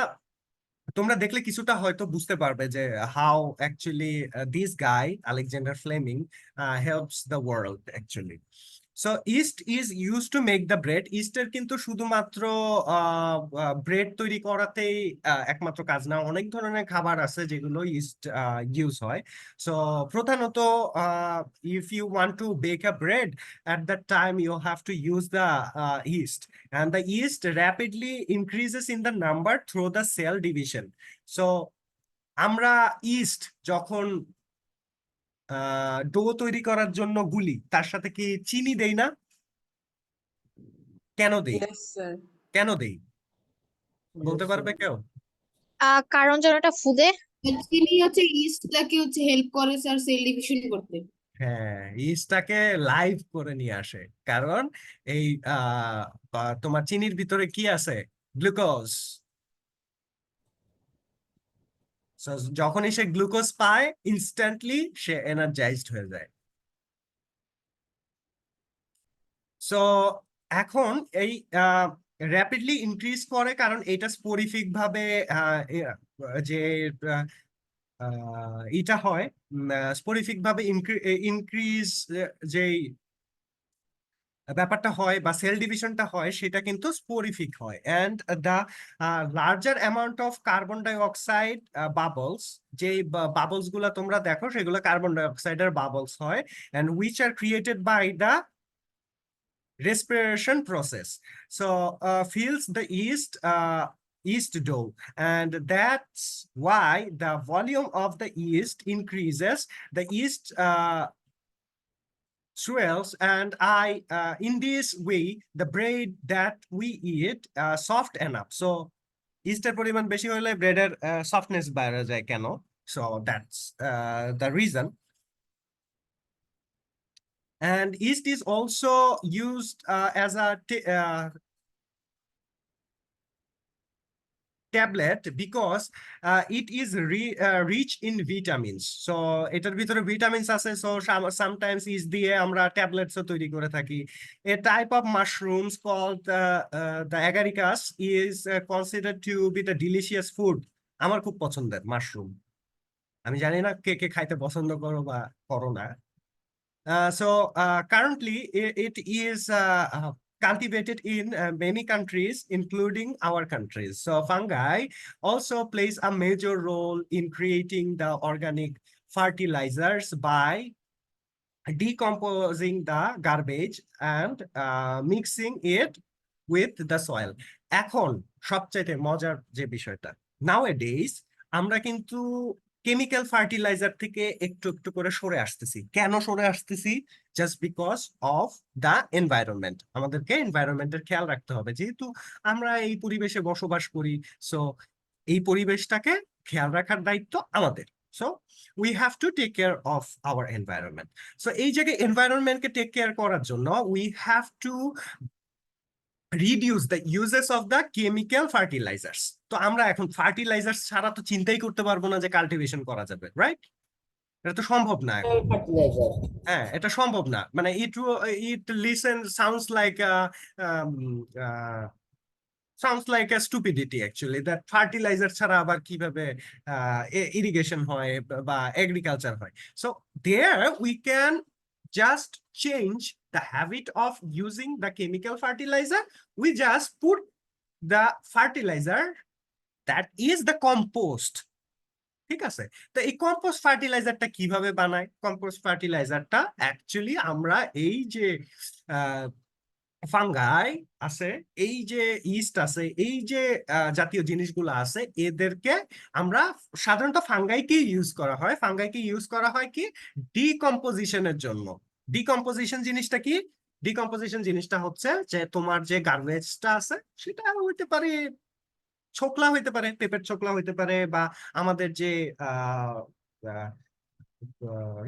তোমরা দেখলে কিছুটা হয়তো বুঝতে পারবে যে how actually this guy Alexander Fleming helps the world actually. So yeast is use to make the bread. ইস্টের কিন্তু শুধুমাত্র ব্রেড তৈরি করাতেই একমাত্র কাজ না, অনেক ধরনের খাবার আছে যেগুলো ইস্ট ইউজ হয়। সো প্রধানত if you want to bake a bread, at that time you have to use the yeast, and the yeast rapidly increases in the number through the cell division. So আমরা east যখন do তৈরি করার জন্য গুলি, তার সাথে কি চিনি দেই না? কেন দেই? Yes, sir. কেন দেই বলতে পারবে কেউ? কারণ যেন এটা ফুদে। চিনি হচ্ছে ইস্টটাকে হচ্ছে হেল্প করে স্যার সেল ডিভিশন করতে। হ্যাঁ, ইস্টটাকে লাইভ করে নিয়ে আসে, কারণ এই তোমার চিনির ভিতরে কি আছে? গ্লুকোজ। যখনই সে গ্লুকোজ পায়, ইনস্ট্যান্টলি সে এনার্জাইজড হয়ে যায়। সো এখন এই র্যাপিডলি ইনক্রিজ করে কারণ এটা স্পোরিফিক ভাবে যে এটা হয় স্পোরিফিক ভাবে ইনক্রিজ যেই ব্যাপারটা হয় বা সেল ডিভিশনটা হয় সেটা কিন্তু স্পোরিফিক হয় and the larger amount of carbon dioxide bubbles যে বাবলস গুলা তোমরা দেখো সেগুলো কার্বন ডাই অক্সাইডের বাবলস হয় and which are created by the respiration process so fills the yeast dough and that's why the volume of the yeast increases the yeast swells and in this way the bread that we eat soft enough so yeast-এর পরিমাণ বেশি হলে ব্রেডের softness বেড়ে যায় কেন so that's the reason and yeast is also used as a tablet because it is rich in vitamins so এটার ভিতরে vitamins আছে so sometimes is দিয়ে আমরা tablets ও তৈরি করে থাকি a type of mushrooms called the agaricus is considered to be the delicious food আমার খুব পছন্দের মাশরুম আমি জানি না কে কে খাইতে পছন্দ করো বা করো না so currently it is cultivated in many countries including our countries so fungi also plays a major role in creating the organic fertilizers by decomposing the garbage and mixing it with the soil এখন সবচেয়ে মজার যে বিষয়টা nowadays আমরা কিন্তু chemical fertiliser থেকে একটু একটু করে সরে আসতেছি কেন সরে আসতেছি just because of the environment আমাদেরকে এনভায়রনমেন্টের খেয়াল রাখতে হবে যেহেতু আমরা এই পরিবেশে বসবাস করি সো এই পরিবেশটাকে খেয়াল রাখার দায়িত্ব আমাদের so we have to take care of our environment so এই জায়গায় এনভায়রনমেন্টকে টেক কেয়ার করার জন্য we have to reduce the uses of the chemical fertilizers তো আমরা এখন ফার্টিলাইজার্স ছাড়া তো চিন্তাই করতে পারবো না যে কাল্টিভেশন করা যাবে রাইট এটা তো সম্ভব না fertilizer. হ্যাঁ এটা সম্ভব না মানে it sounds like sounds like a stupidity actually that fertilizer ছাড়া আবার কিভাবে irrigation হয় বা agriculture হয় so there we can just change the habit of using the chemical fertilizer we just put the fertilizer that is the compost ঠিক আছে তো এই কম্পোস্ট ফার্টিলাইজারটা কিভাবে বানায় কম্পোস্ট ফার্টিলাইজারটা অ্যাকচুয়ালি আমরা এই যে ফাঙ্গাই আছে এই যে ইস্ট আছে এই যে জাতীয় জিনিসগুলো আছে এদেরকে আমরা সাধারণত ফাঙ্গাইকে ইউজ করা হয় ফাঙ্গাইকে ইউজ করা হয় কি ডিকম্পোজিশনের জন্য ডিকম্পোজিশন জিনিসটা কি ডিকম্পোজিশন জিনিসটা হচ্ছে যে তোমার যে গার্বেজটা আছে সেটা হইতে পারে ছোকলা হইতে পারে পেঁপের ছোকলা হইতে পারে বা আমাদের যে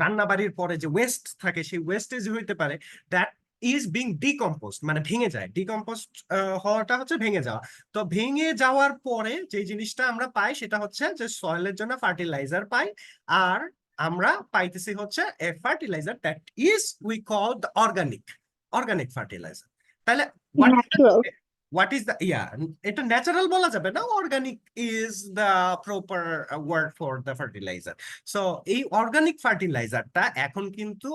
রান্না বাড়ির পরে যে ওয়েস্ট থাকে সেই ওয়েস্টেজ হইতে পারে দ্যাট ইজ বিং ডিকম্পোস্ট মানে ভেঙে যায় ডিকম্পোস্ট হওয়াটা হচ্ছে ভেঙে যাওয়া তো ভেঙে যাওয়ার পরে যে জিনিসটা আমরা পাই সেটা হচ্ছে যে সয়েলের জন্য ফার্টিলাইজার পাই আর আমরা পাইতেছি হচ্ছে a fertilizer that is we call the organic fertilizer তাহলে what is the এটা ন্যাচারাল বলা যাবে না organic is the proper word for the fertilizer so এই অর্গানিক ফার্টিলাইজারটা এখন কিন্তু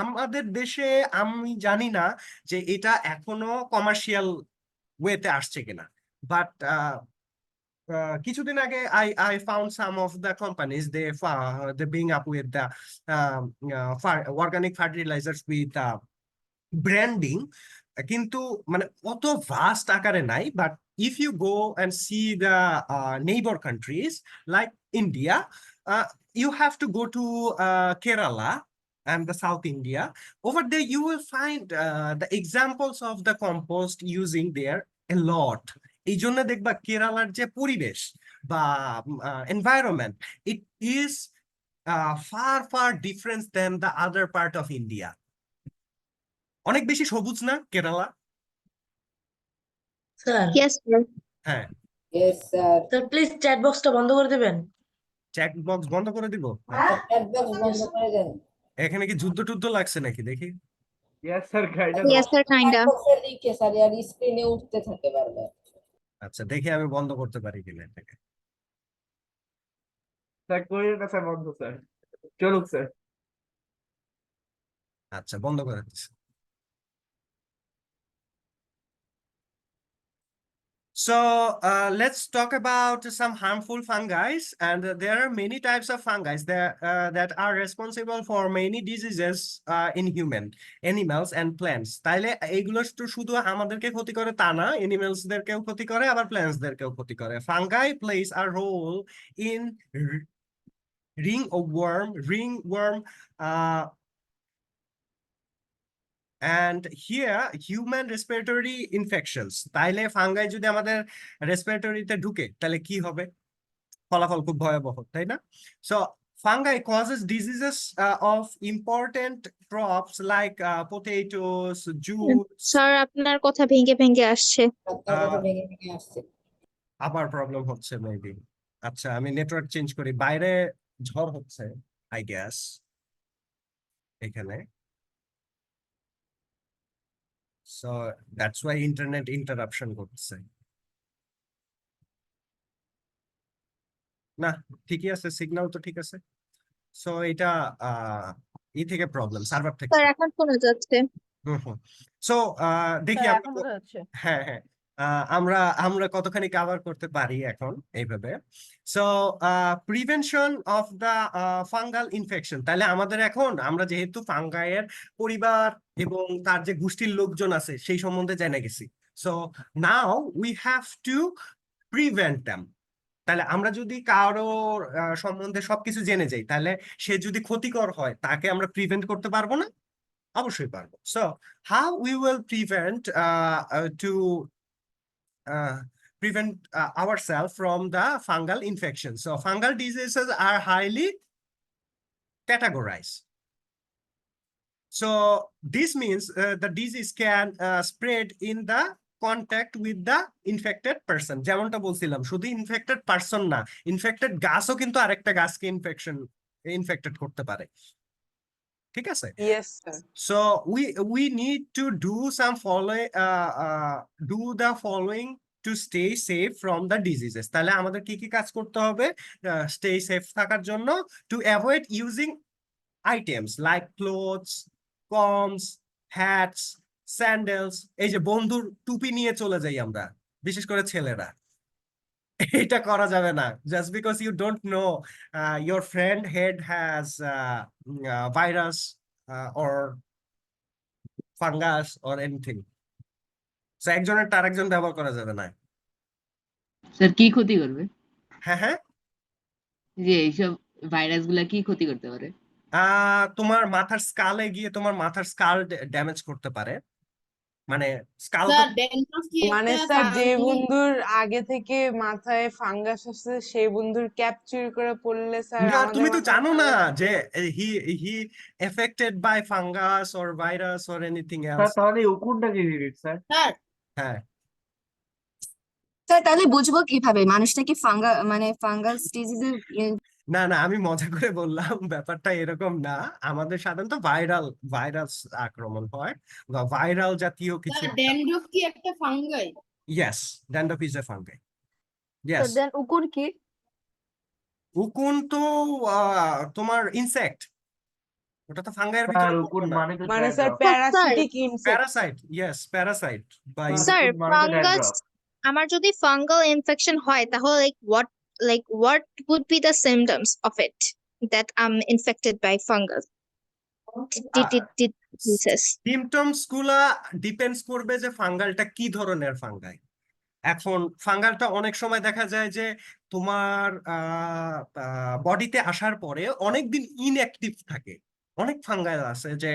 আমাদের দেশে আমি জানি না যে এটা এখনো কমার্শিয়াল ওয়েতে আসছে কিনা বাট কিছুদিন আগে I found some of the companies they bring up with the organic fertilizers with branding কিন্তু মানে অত ভাস্ট আকারে নাই but if you go and see the neighbor countries like India you have to go to Kerala and the South India over there you will find the examples of the compost using there a lot এই জন্য দেখবা কেরালার যে পরিবেশ বা environment it is far different than the other part of India অনেক বেশি সবুজ না কেরালা স্যার Yes, sir. হ্যাঁ Yes, sir. Sir please chat বক্সটা বন্ধ করে দিবেন চ্যাট বক্স বন্ধ করে দিব Chat box বন্ধ করে দেন। এখানে কি যুদ্ধ টুদ্ধ লাগছে নাকি দেখি Yes, sir, guidance. Yes, sir, kinda. Chat box এর লিখে স্যার আর স্ক্রিনে উঠতে থাকে বারবার। আচ্ছা দেখি আমি বন্ধ করতে পারি কিনা এটাকে স্যার করিয়েন না স্যার, বন্ধ স্যার, চলুক স্যার। আচ্ছা, বন্ধ করে দিচ্ছি। So let's talk about some harmful fungi, and there are many types of fungi that are responsible for many diseases in human, animals and plants. তাইলে এইগুলো তো শুধু আমাদেরকে ক্ষতি করে তা না, animals দেরকেও ক্ষতি করে আবার plants দেরকেও ক্ষতি করে। Fungi plays a role in ringworm, and here human respiratory infections. তাইলে ফাঙ্গাই যদি আমাদের রেসপিরেটরিতে ঢুকে তাহলে কি হবে? ফলাফল খুব ভয়াবহ, তাই না? So fungi causes diseases of important crops like potatoes, jute. Sir আপনার কথা ভেঙে ভেঙে আসছে। আপনার কথা ভেঙে ভেঙে আসছে। আবার প্রবলেম হচ্ছে মেবি। আচ্ছা, আমি নেটওয়ার্ক চেঞ্জ করি। বাইরে ঝড় হচ্ছে আই গেস, এখানে। So that's why internet interruption করছে। না, ঠিকই আছে, সিগন্যাল তো ঠিক আছে। সো এটা ই থেকে প্রবলেম, সার্ভার থেকে। স্যার এখন শোনা যাচ্ছে। সো দেখি স্যার আমরা এখন বোঝা যাচ্ছে। হ্যাঁ হ্যাঁ, আমরা আমরা কতখানি কভার করতে পারি এখন এইভাবে। So prevention of the fungal infection. তাহলে আমাদের এখন আমরা যেহেতু ফাঙ্গাইয়ের পরিবার এবং তার যে গোষ্ঠীর লোকজন আছে সেই সম্বন্ধে জেনে গেছি, so now we have to prevent them. তাহলে আমরা যদি কারোর সম্বন্ধে সবকিছু জেনে যাই, তাহলে সে যদি ক্ষতিকর হয় তাকে আমরা প্রিভেন্ট করতে পারবো না? অবশ্যই পারবো। So how we will prevent ourselves from the fungal infection. So fungal diseases are highly categorized. So this means the disease can spread in the contact with the infected person. যেমনটা বলছিলাম, শুধু infected person না, infected গাছও কিন্তু আরেকটা গাছকে infected করতে পারে। ঠিক আছে? Yes, sir. So we need to do the following to stay safe from the diseases. তাহলে আমাদের কি কি কাজ করতে হবে stay safe থাকার জন্য? To avoid using items like clothes, combs, hats, sandals. এই যে বন্ধুর টুপি নিয়ে চলে যাই আমরা, বিশেষ করে ছেলেরা, এটা করা যাবে না। Just because you don't know your friend head has virus or fungus or anything. So একজনের তার একজন ব্যবহার করা যাবে না। স্যার কি ক্ষতি করবে? হ্যাঁ হ্যাঁ, যে এইসব ভাইরাস গুলা কি ক্ষতি করতে পারে? তোমার মাথার স্কালে গিয়ে তোমার মাথার স্কাল ড্যামেজ করতে পারে। মানে স্কাল স্যার ড্যান্ড্রফ কি মানে একটা স্যার যে জিনিস? বন্ধুর আগে থেকে মাথায় ফাঙ্গাস আছে সেই বন্ধুর ক্যাপ চুরি করে পড়লে স্যার না, আমাদের তুমি তো মাথায় জানো না fungus যে হবে? He affected by fungus or virus or anything sir else. তাহলে উকুনটা কি ডিলিট স্যার? স্যার হ্যাঁ, স্যার তাহলে বুঝবো কিভাবে মানুষটা কি ফাঙ্গাস ডিজিজের? না না, আমি মজা করে বললাম, ব্যাপারটা এরকম না। আমাদের সাধারণত ভাইরাস আক্রমণ হয় বা ভাইরাল জাতীয় কিছু। স্যার ড্যান্ড্রফ কি একটা fungi? Yes, dandruff is a fungi. তো ইয়েস, দেন উকুন কি? উকুন তো তোমার ইনসেক্ট, ওটা তো ফাঙ্গাইয়ের স্যার ভিতরে উকুন পড়বে না। মানে তো মানে sir dandruff. Parasitic insect. Parasite, yes, Parasite বা স্যার স্যার উকুন মানে তো ফাঙ্গাস, ড্যান্ড্রফ। আমার যদি ফাঙ্গাল ইনফেকশন হয় তাহলে what would be the symptoms of it that I'm infected by fungus diseases? Symptoms গুলা ডিপেন্ডস করবে যে ফাঙ্গালটা কি ধরনের ফাঙ্গাই। এখন ফাঙ্গালটা অনেক সময় দেখা যায় যে তোমার বডিতে আসার পরে অনেকদিন ইনঅ্যাক্টিভ থাকে। অনেক ফাঙ্গাল আছে যে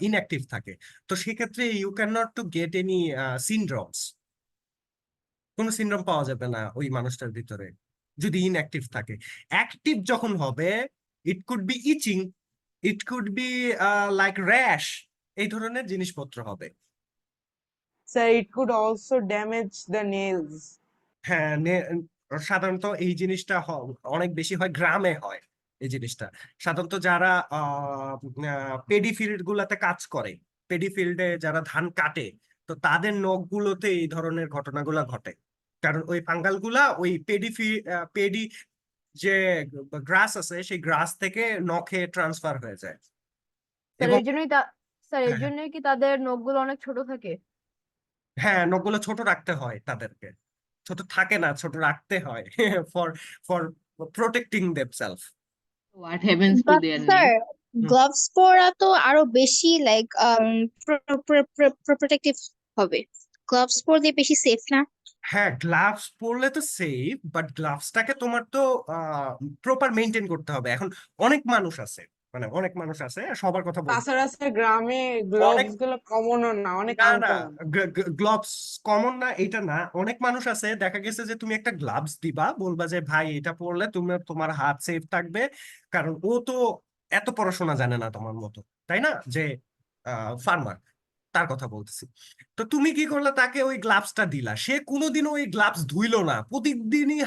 ইনঅ্যাক্টিভ থাকে, তো সেক্ষেত্রে you can not to get any syndromes. কোনো সিনড্রোম পাওয়া যাবে না ওই মানুষটার ভিতরে যদি ইনঅ্যাক্টিভ থাকে। অ্যাক্টিভ যখন হবে, it could be itching, it could be like rash, এই ধরনের জিনিসপত্র হবে। Sir it could also damage the nails. হ্যাঁ, সাধারণত এই জিনিসটা অনেক বেশি হয়, গ্রামে হয় এই জিনিসটা। সাধারণত যারা পেডি ফিল্ড গুলাতে কাজ করে, পেডি ফিল্ডে যারা ধান কাটে, তো তাদের নখগুলোতে এই ধরনের ঘটনাগুলা ঘটে, কারণ ওই ফাঙ্গাল গুলা ওই পেডি যে গ্রাস আছে সেই গ্রাস থেকে নখে ট্রান্সফার হয়ে যায়। স্যার এবং এর জন্যই স্যার এর হ্যাঁ জন্যই কি তাদের নখগুলো অনেক ছোট থাকে? হ্যাঁ, নখগুলো ছোট রাখতে হয় তাদেরকে, ছোট থাকে না, ছোট রাখতে হয় for for protecting themselves. What happens to but their sir nails? Gloves পরা তো আরো বেশি লাইক প্রোটেক্টিভ হবে, গ্লাভস পরলে বেশি সেফ না? হ্যাঁ, গ্লাভস পরলে তো সেফ, বাট গ্লাভসটাকে তোমার তো প্রপার মেনটেন করতে হবে। এখন অনেক মানুষ আছে, মানে অনেক মানুষ আছে, সবার কথা বলবো তাছাড়া স্যার গ্রামে অনেক, গ্লোভস গুলো কমনও না, অনেক না না, আনকমন। গ্লাভস কমন না এটা না, অনেক মানুষ আছে দেখা গেছে যে তুমি একটা গ্লাভস দিবা, বলবা যে ভাই এটা পরলে তুমি তোমার হাত সেফ থাকবে, কারণ ও তো এত পড়াশোনা জানে না তোমার মতো, তাই না, যে ফার্মার, তার কথা বলতেছি। তো তুমি কি করলে, তাকে ওই গ্লাভসটা দিলা, সে কোনোদিনও ওই গ্লাভস ধুইলো না, প্রতিদিনই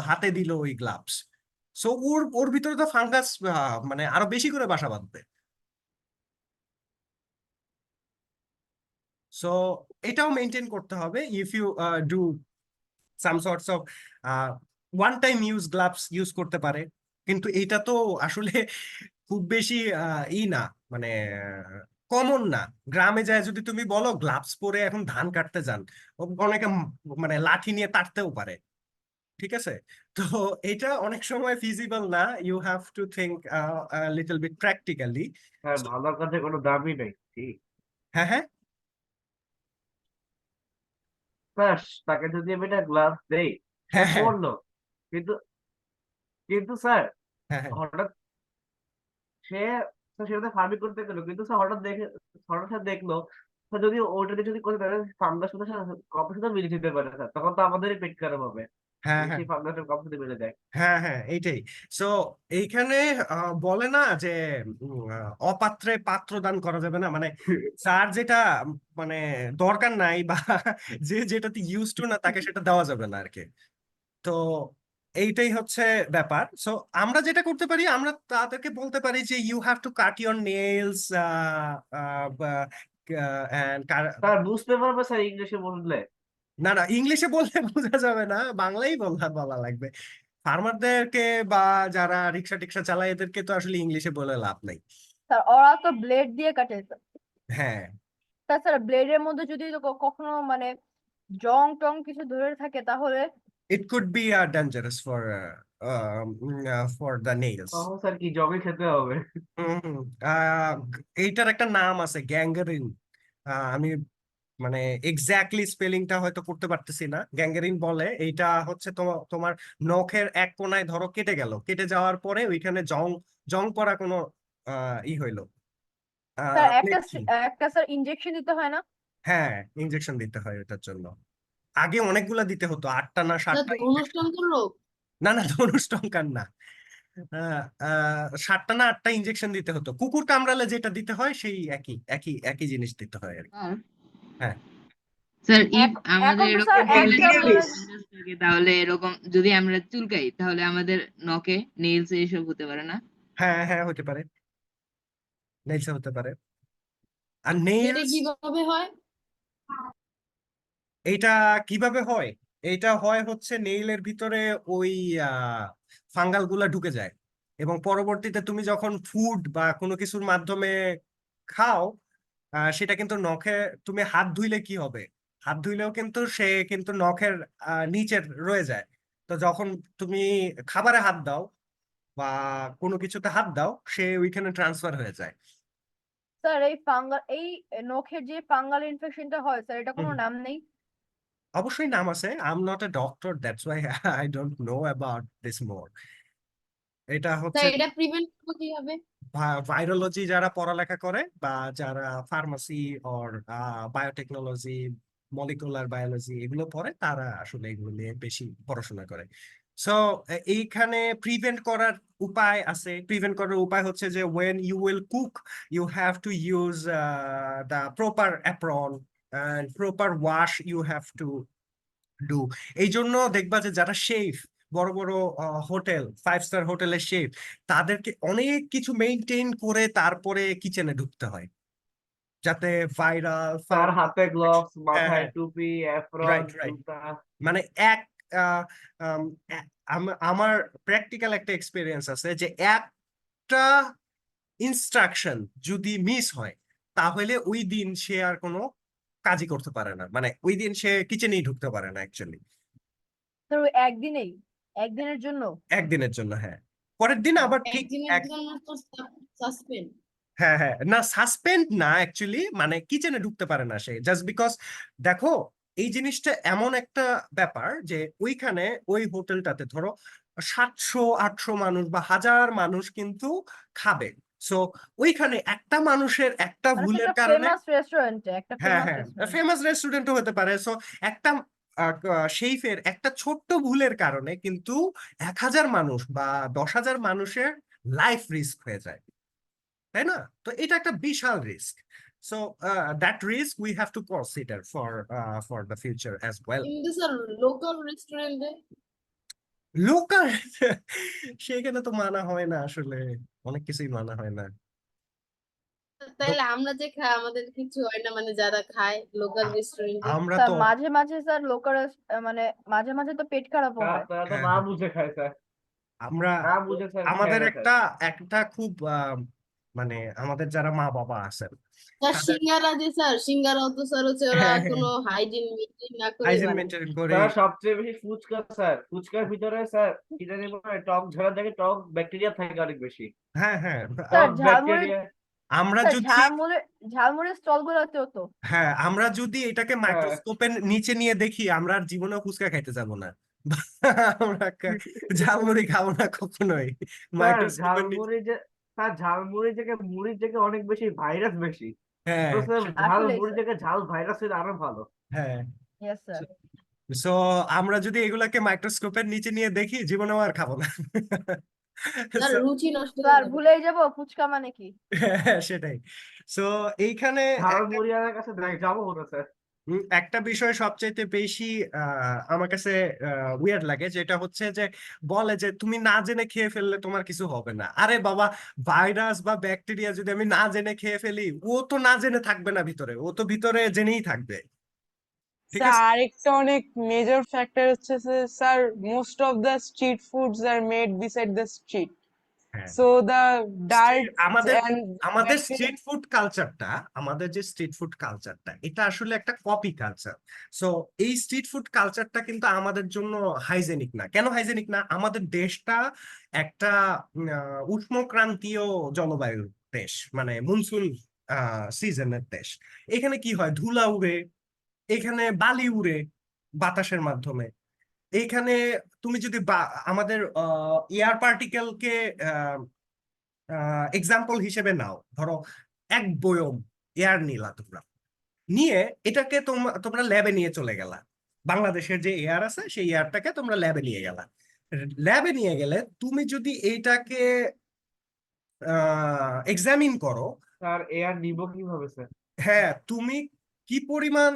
হাতে দিল ওই গ্লাভস। সো ওর ওর ভিতরে তো ফাঙ্গাস মানে আরো বেশি করে বাসা বাঁধবে। সো এটাও মেনটেন করতে হবে। If you do some sorts of one time gloves use করতে পারে, কিন্তু এটা তো আসলে খুব বেশি না, মানে কমন না। গ্রামে যায় যদি তুমি বলো গ্লাভস পরে এখন ধান কাটতে যান, অনেকে মানে লাঠি নিয়ে তাড়তেও পারে, ঠিক আছে? তো এটা অনেক সময় ফিজিবল না, you have to think little bit practically. Sir ভালোর কাছে কোনো দামই নেই, ঠিক। হ্যাঁ হ্যাঁ স্যার তাকে যদি আমি একটা গ্লাস দেই, সে হ্যাঁ হ্যাঁ পড়লো, কিন্তু কিন্তু স্যার হ্যাঁ হ্যাঁ হঠাৎ সে সেটাতে ফার্মিং করতে গেলো, কিন্তু স্যার হঠাৎ স্যার দেখলো, স্যার যদি ওটা দিয়ে যদি করে তাহলে ফাঙ্গাস সাথে কপের সাথে মিলে যেতে পারে স্যার, তখন তো আমাদেরই পেট খারাপ হবে হ্যাঁ যদি হ্যাঁ সেই ফাঙ্গাসের কপের সাথে মিলে যায়। হ্যাঁ হ্যাঁ এইটাই। সো এইখানে বলে না যে অপাত্রে পাত্র দান করা যাবে না, মানে যার যেটা মানে দরকার নাই বা যে যেটাতে ইউজ টু না, তাকে সেটা দেওয়া যাবে না আর কি। তো এইটাই হচ্ছে ব্যাপার। সো আমরা যেটা করতে পারি, আমরা তাদেরকে বলতে পারি যে you have to cut your nails, sir বুঝতে পারবে স্যার ইংলিশে বললে? না না, ইংলিশে বললে বোঝা যাবে না, বাংলাই বলা বলা লাগবে। ফার্মারদেরকে বা যারা রিক্সা টিক্সা চালায় এদেরকে তো আসলে ইংলিশে বলে লাভ নাই। স্যার ওরা তো ব্লেড দিয়ে কাটে। হ্যাঁ, তাছাড়া ব্লেডের মধ্যে যদি কখনো মানে জং টং কিছু ধরে থাকে তাহলে? it could be dangerous for the nails. তখন স্যার কি জগে খেতে হবে? হুম হুম। এইটার একটা নাম আছে, গ্যাঙ্গারিন। আমি মানে এক্স্যাক্টলি স্পেলিংটা হয়তো করতে পারতেছি না, গ্যাঙ্গারিন বলে। এইটা হচ্ছে তোমার নখের এক কোনায় ধরো কেটে গেল, কেটে যাওয়ার পরে ওইখানে জং জং পড়া কোনো হইলো স্যার একটা plaque ছিল। একটা স্যার ইনজেকশন দিতে হয় না? হ্যাঁ, ইনজেকশন দিতে হয় এটার জন্য। আগে অনেকগুলা দিতে হতো, 8টা না স্যার 7টা ধনুষ্টঙ্কর রোগ? না না, ধনুষ্টঙ্কার না। 7টা না 8টা ইনজেকশন দিতে হতো, কুকুর কামড়ালে যেটা দিতে হয় সেই একই একই একই জিনিস দিতে হয় আর কি। স্যার হ্যাঁ স্যার ইফ আমাদের এখন তো এরকম স্যার হলে একটা ফাঙ্গাস থাকে, তাহলে এরকম যদি আমরা চুলকাই তাহলে আমাদের নখে নেইলস এসব হতে পারে না? হ্যাঁ হ্যাঁ, হতে পারে, নেইলসে হতে পারে। আর এটা নেইলস কিভাবে হয়? এইটা কিভাবে হয়, এইটা হয় হচ্ছে নেইলের ভিতরে ওই ফাঙ্গাল গুলা ঢুকে যায়, এবং পরবর্তীতে তুমি যখন ফুড বা কোনো কিছুর মাধ্যমে খাও, সেটা কিন্তু নখে, তুমি হাত ধুইলে কি হবে, হাত ধুইলেও কিন্তু সে কিন্তু নখের নিচে রয়ে যায়। তো যখন তুমি খাবারে হাত দাও বা কোনো কিছুতে হাত দাও, সে ওইখানে ট্রান্সফার হয়ে যায়। স্যার এই নখের যে ফাঙ্গাল ইনফেকশনটা হয় স্যার, এটা কোনো হুম। নাম নেই? অবশ্যই নাম আছে, I am not a doctor, that's why I don't know about this more. এটা হচ্ছে স্যার এটা প্রিভেন্ট করবো কিভাবে? ভাইরোলজি যারা পড়ালেখা করে বা যারা pharmacy or biotechnology, molecular biology এগুলো পড়ে, তারা আসলে এগুলো নিয়ে বেশি পড়াশোনা করে। সো এইখানে প্রিভেন্ট করার উপায় আছে। প্রিভেন্ট করার উপায় হচ্ছে যে when you will cook, you have to use the proper apron and proper wash you have to do. এই জন্য দেখবা যে যারা শেফ, বড় বড় হোটেল, 5 স্টার হোটেলের শেফ, তাদেরকে অনেক কিছু মেনটেন করে তারপরে কিচেনে ঢুকতে হয়, যাতে ভাইরাল তার হাতে গ্লোভস, হ্যাঁ মাথায় হ্যাঁ, টুপি, অ্যাপ্রন, রাইট রাইট। জুতা। মানে এক আহ, আম, এ- আমার প্র্যাকটিক্যাল একটা এক্সপিরিয়েন্স আছে যে একটা ইনস্ট্রাকশন যদি মিস হয় তাহলে ওই দিন সে আর কোনো কাজই করতে পারে না, মানে ওই দিন সে কিচেনেই ঢুকতে পারে না অ্যাকচুয়ালি। তো একদিনের জন্য একদিনের জন্য, হ্যাঁ। পরের দিন আবার ঠিক একদিনের জন্য তো সাসপেন্ড। হ্যাঁ হ্যাঁ, না সাসপেন্ড না অ্যাকচুয়ালি, মানে কিচেনে ঢুকতে পারে না সে, জাস্ট বিকজ দেখো এই জিনিসটা এমন একটা ব্যাপার যে ওইখানে ওই হোটেলটাতে ধরো 700-800 মানুষ বা 1000 মানুষ কিন্তু খাবে। সো ওইখানে একটা মানুষের একটা মানে ভুলের একটা কারণে, ফেমাস রেস্টুরেন্টে একটা হ্যাঁ ফেমাস হ্যাঁ, রেস্টুরেন্ট ফেমাস রেস্টুরেন্টও হতে পারে। সো একটা শেফের একটা ছোট্ট ভুলের কারণে কিন্তু 1000 মানুষ বা 10,000 মানুষের লাইফ রিস্ক হয়ে যায়, তাই না? তো এটা একটা বিশাল risk. So that risk we have to consider for the future as well. কিন্তু স্যার লোকাল রেস্টুরেন্টে লোকাল সেখানে তো মানা হয় না আসলে, অনেক কিছুই মানা হয় না। তাইলে আমরা যে খাই আমাদের কিছু হয় না, মানে যারা খায় লোকাল রেস্টুরেন্টে। আমরা স্যার তো মাঝে মাঝে স্যার লোকাল মানে মাঝে মাঝে তো পেট খারাপও তারা হয়। তারা তো হ্যাঁ না হ্যাঁ, বুঝে খায় স্যার, আমরা না বুঝে স্যার খায় আমাদের না স্যার। একটা একটা খুব মানে আমাদের যারা মা বাবা আছেন স্যার তাদের সিঙ্গারা যে স্যার সিঙ্গারাও তো স্যার হচ্ছে ওরা হ্যাঁ হ্যাঁ কোনো হাইজিন মেনটেন না করে হাইজিন বানায়। মেনটেন করে। স্যার সবচেয়ে বেশি ফুচকা স্যার, ফুচকার ভিতরে স্যার কি জানি বলে টক ঝালের জায়গায় টক ব্যাকটেরিয়া থাকে অনেক বেশি, হ্যাঁ হ্যাঁ, স্যার টক ঝালমুড়ি ব্যাকটেরিয়া। আমরা স্যার যদি ঝালমুড়ির স্টল গুলোতেও তো হ্যাঁ আমরা যদি এটাকে হ্যাঁ মাইক্রোস্কোপের নিচে নিয়ে দেখি আমরা আর জীবনেও ফুচকা খাইতে যাব না। আমরা ঝালমুড়ি খাবো না কখনোই স্যার মাইক্রোস্কোপের নিচে। ঝালমুড়ির জায়গায় মুড়ির জায়গায় অনেক বেশি ভাইরাস বেশি, হ্যাঁ তো স্যার আসলেই ঝালমুড়ির স্যার। জায়গায় ঝাল ভাইরাস হলে আরো ভালো। হ্যাঁ, ইয়েস স্যার। সো আমরা যদি এগুলাকে মাইক্রোস্কোপের নিচে নিয়ে দেখি জীবনেও আর খাবো না। স্যার So, রুচি নষ্ট হয়ে স্যার যাবে। ভুলেই যাবো ফুচকা মানে কি। হ্যাঁ, সেটাই। সো এইখানে ঝালমুড়ি আমার কাছে যাবো না স্যার। একটা বিষয় সবচাইতে বেশি আমার কাছে উইয়ার্ড লাগে, যেটা হচ্ছে যে বলে যে তুমি না জেনে খেয়ে ফেললে তোমার কিছু হবে না। আরে বাবা, ভাইরাস বা ব্যাকটেরিয়া যদি আমি না জেনে খেয়ে ফেলি, ও তো না জেনে থাকবে না ভিতরে, ও তো ভিতরে জেনেই থাকবে, ঠিক স্যার আছে? আরেকটা অনেক মেজর ফ্যাক্টর হচ্ছে যে sir most of the street foods are made beside the street, হ্যাঁ, সো দ্য ডার্ট আমাদের এন্ড আমাদের ব্যাকটেরিয়া। স্ট্রিট ফুড কালচারটা, আমাদের যে স্ট্রিট ফুড কালচারটা, এটা আসলে একটা কপি কালচার। সো এই স্ট্রিট ফুড কালচারটা কিন্তু আমাদের জন্য হাইজেনিক না। কেন হাইজেনিক না? আমাদের দেশটা একটা উষ্ণক্রান্তীয় জলবায়ুর দেশ, মানে মনসুন সিজনের দেশ। এখানে কি হয়, ধুলা উড়ে, এখানে বালি উড়ে বাতাসের মাধ্যমে। এইখানে তুমি যদি আমাদের এয়ার পার্টিকেলকে এক্সাম্পল হিসেবে নাও, ধরো এক বয়ম এয়ার নিলা, তোমরা নিয়ে এটাকে তোমরা ল্যাবে নিয়ে চলে গেলা। বাংলাদেশের যে এয়ার আছে সেই এয়ারটাকে তোমরা ল্যাবে নিয়ে গেলা। ল্যাবে নিয়ে গেলে তুমি যদি এইটাকে এক্সামিন করো, স্যার এয়ার নিব কিভাবে স্যার? হ্যাঁ, তুমি কি পরিমাণ